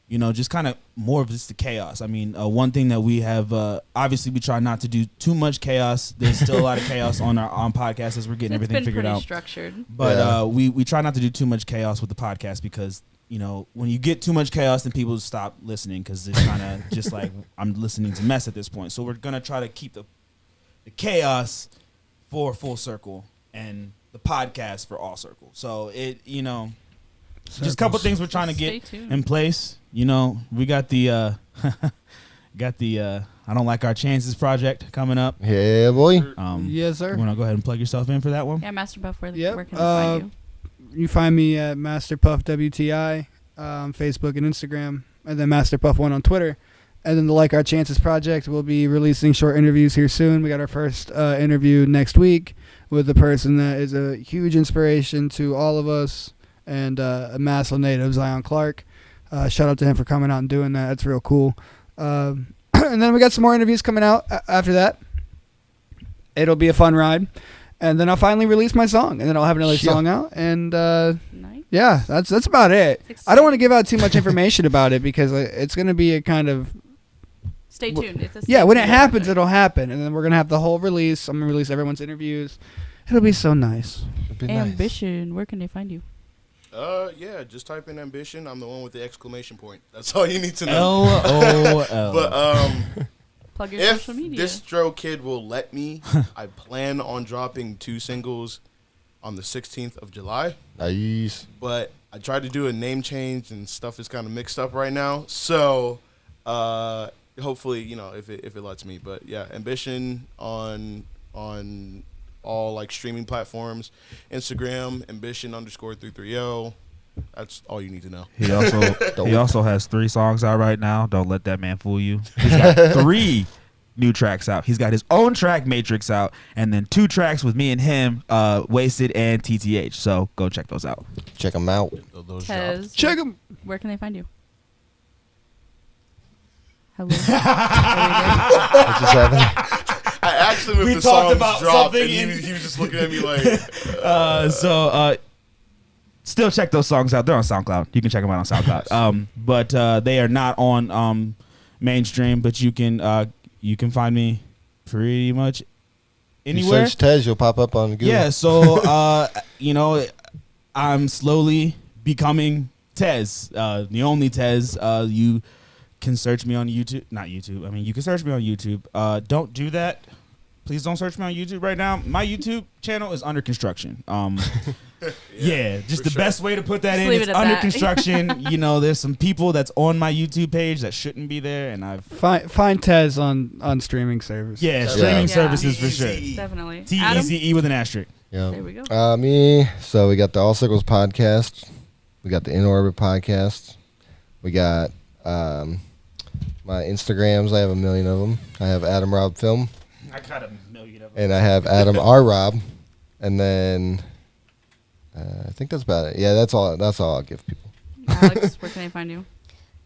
you know, just kind of more of just the chaos. I mean, one thing that we have, obviously we try not to do too much chaos. There's still a lot of chaos on our podcasts as we're getting everything figured out. It's been pretty structured. But we try not to do too much chaos with the podcast because, you know, when you get too much chaos, then people stop listening because it's kind of just like I'm listening to mess at this point. So we're going to try to keep the chaos for Full Circle and the podcast for All Circle. So it, you know, just a couple things we're trying to get in place. You know, we got the I Don't Like Our Chances project coming up. Yeah, boy. Yes, sir. You want to go ahead and plug yourself in for that one? Yeah, Master Buff, where can Yep. they find you? You find me at MasterPuff WTI on Facebook and Instagram, and then MasterPuff1 on Twitter. And then the Like Our Chances project will be releasing short interviews here soon. We got our first interview next week with a person that is a huge inspiration to all of us, and a Massillon native, Zion Clark. Shout out to him for coming out and doing that. That's real cool. And then we got some more interviews coming out after that. It'll be a fun ride. And then I'll finally release my song, and then I'll have another song out. And Nice. yeah, that's about it. I don't want to give out too much information about it because it's going to be a kind of Stay tuned. It's a yeah. When it stay-tuned happens, project. it'll happen, and then we're gonna have the whole release. I'm gonna release everyone's interviews. It'll be so nice. It'd be nice. Ambition. Where can they find you? Yeah, just type in ambition. I'm the one with the exclamation point. That's all you need to know. LOL. But Plug your if social media. Distro Kid will let me, I plan on dropping 2 singles on the 16th of July. Nice. But I tried to do a name change and stuff is kind of mixed up right now. So hopefully, you know, if it lets me. But yeah, ambition on all like streaming platforms, Instagram, ambition_330. That's all you need to know. He also has 3 songs out right now. Don't let that man fool you. He's got 3 new tracks out. He's got his own track Matrix out, and then 2 tracks with me and him, Wasted and TTH. So go check those out. Check them out. Those Tez, Check them. where can they find you? Hello. What just happened? I asked him if We the talked songs about dropped, something and in- he was just looking at me like. Still check those songs out. They're on SoundCloud. You can check them out on SoundCloud. But they are not on mainstream. But you can find me pretty much anywhere. You search Tez, you'll pop up on Google. Yeah. So you know, I'm slowly becoming Tez, the only Tez. You can search me on YouTube. Not YouTube. I mean, you can search me on YouTube. Don't do that. Please don't search me on YouTube right now. My YouTube channel is under construction. Yeah, just the best way to put that Just in. leave It's it at under that. construction. You know, there's some people that's on my YouTube page that shouldn't be there, and I've Find Tez on streaming service. streaming Yeah. services for sure. Definitely. TEZE with an asterisk. Yeah. There we go. Me. So we got the All Circles podcast. We got the In Orbit podcast. We got my Instagrams. I have 1 million of them. I have Adam Rob Film, I got 1 million of them. and I have Adam R Rob, and then I think that's about it. Yeah, that's all. That's all I'll give people. Alex, where can they find you?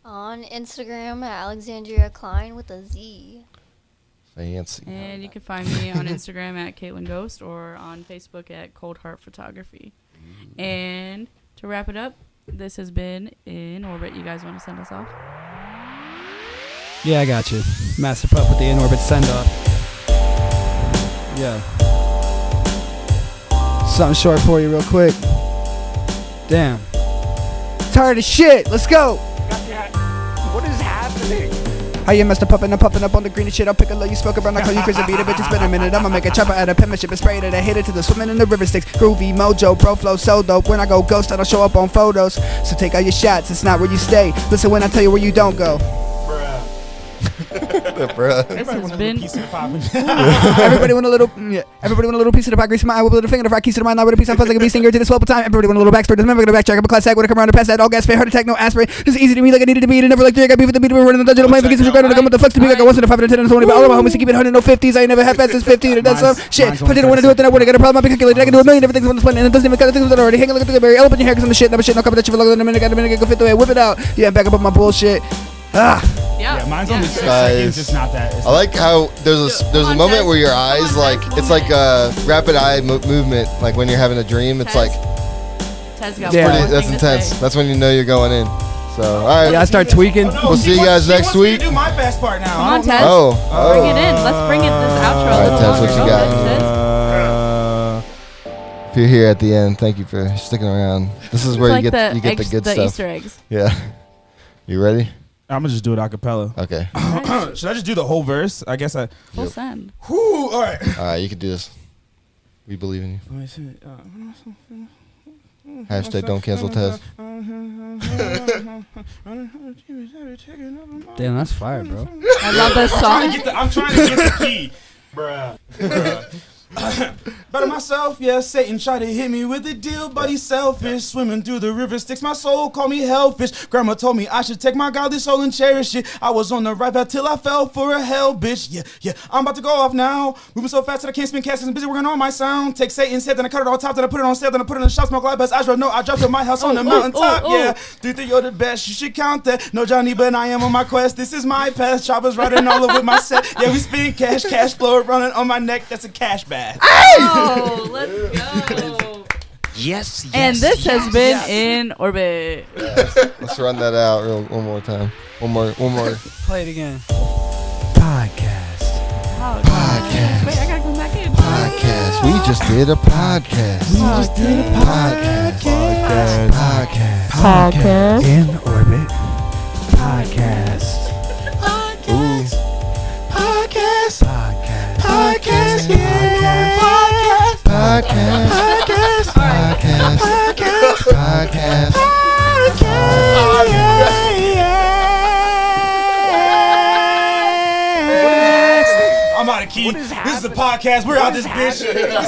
On Instagram at Alexandria Klein with a Z. Fancy. And you can find me on Instagram at Caitlin Ghost or on Facebook at Cold Heart Photography. And to wrap it up, this has been In Orbit. You guys want to send us off? Yeah, I got you. Master Pup with the In Orbit send off. Yeah. Something short for you, real quick. Damn. Tired of shit. Let's go. What is happening? How you Mr. Pup and I'm puffing up on the green and shit. I'll pick a low, you smoke around, I call you crazy, beat a bitch, it's been a minute. I'ma make a chopper out of penmanship and spray it. I hit it to the swimming in the river sticks. Groovy, mojo, bro flow, so dope. When I go ghost, I don't show up on photos. So take all your shots, it's not where you stay. Listen when I tell you where you don't go. Bruh. This has been. Everybody want a little, everybody want a little piece of the pie. Grease my eye with a little finger. The fry keys to the mind. Not with a piece. I'm fuzz like a bee stinger to the swell time. Everybody want a little backstory. Doesn't remember gonna backtrack. I'm a class act. When I come around to pass that. All gas, fair, heart attack, no aspirin. This is easy to me like I needed to be. It never like I got beef with the beat. We're running the dungeon. I'm playing because regarding to come with the flux to me like I wasn't a 5 and a 10 and so many. But all of my homies to keep it 100 no 50s. I ain't never half fast as 50. That's some shit. But didn't want to do it. Then I would've got a problem. I be calculated. I can do a million different things on this planet and it doesn't even cut the things that are already hanging. Look at the berry. I'll open your hair because I'm the shit. Never shit. No cover that shit for longer than a minute. Got a minute. Go fit the way. Whip it out. Yeah, back up on my bullshit. Yeah, mine's only 6 Guys. seconds. It's not that. It's I like how there's a moment where your eyes like it's like a rapid eye movement like when you're having a dream. It's like Tez got Yeah. one more That's thing to intense. say. That's when you know you're going in. So, all right. Yeah, I start tweaking. We'll see you guys next week. Do my fast part now. Come on, Tez. Oh. Bring it in. Let's bring it this outro All a right, little Tez, longer. what you Go got? ahead, If you're here at the end, thank you for sticking around. This is Tez. where It's you like get the eggs, good the stuff. Easter eggs. Yeah. You ready? I'm gonna just do it a cappella. Okay. Should I just do the whole verse? I guess I. Full send. Whoo! All right. All right, you can do this. We believe in you. Hashtag don't cancel Tez. Damn, that's fire, bro. I love this song. I'm trying to get the key. Bruh. Better myself, yeah. Satan tried to hit me with a deal, but he's selfish. Swimming through the river sticks my soul, call me hellfish. Grandma told me I should take my godly soul and cherish it. I was on the right path till I fell for a hell bitch. Yeah. I'm about to go off now. Moving so fast that I can't spin castings. I'm busy working on my sound. Take Satan's head, then I cut it on top, then I put it on sale, then I put it in the shop. Smoke light best. I dropped at my house on the mountaintop. Yeah. Do you think you're the best? You should count that. No Johnny, but I am on my quest. This is my past. Choppers riding all over my set. Yeah, we spin cash flow running on my neck. That's a cash bag. Oh, let's go. Yes. And this has been In Orbit. Let's run that out one more time. One more. Play it again. Podcast. Podcast. Wait, I gotta come back in. Podcast. We just did a podcast. Podcast. In Orbit. Podcast. Ooh. Podcast. Podcast. I'm out of key. This is a podcast. We're out this bitch.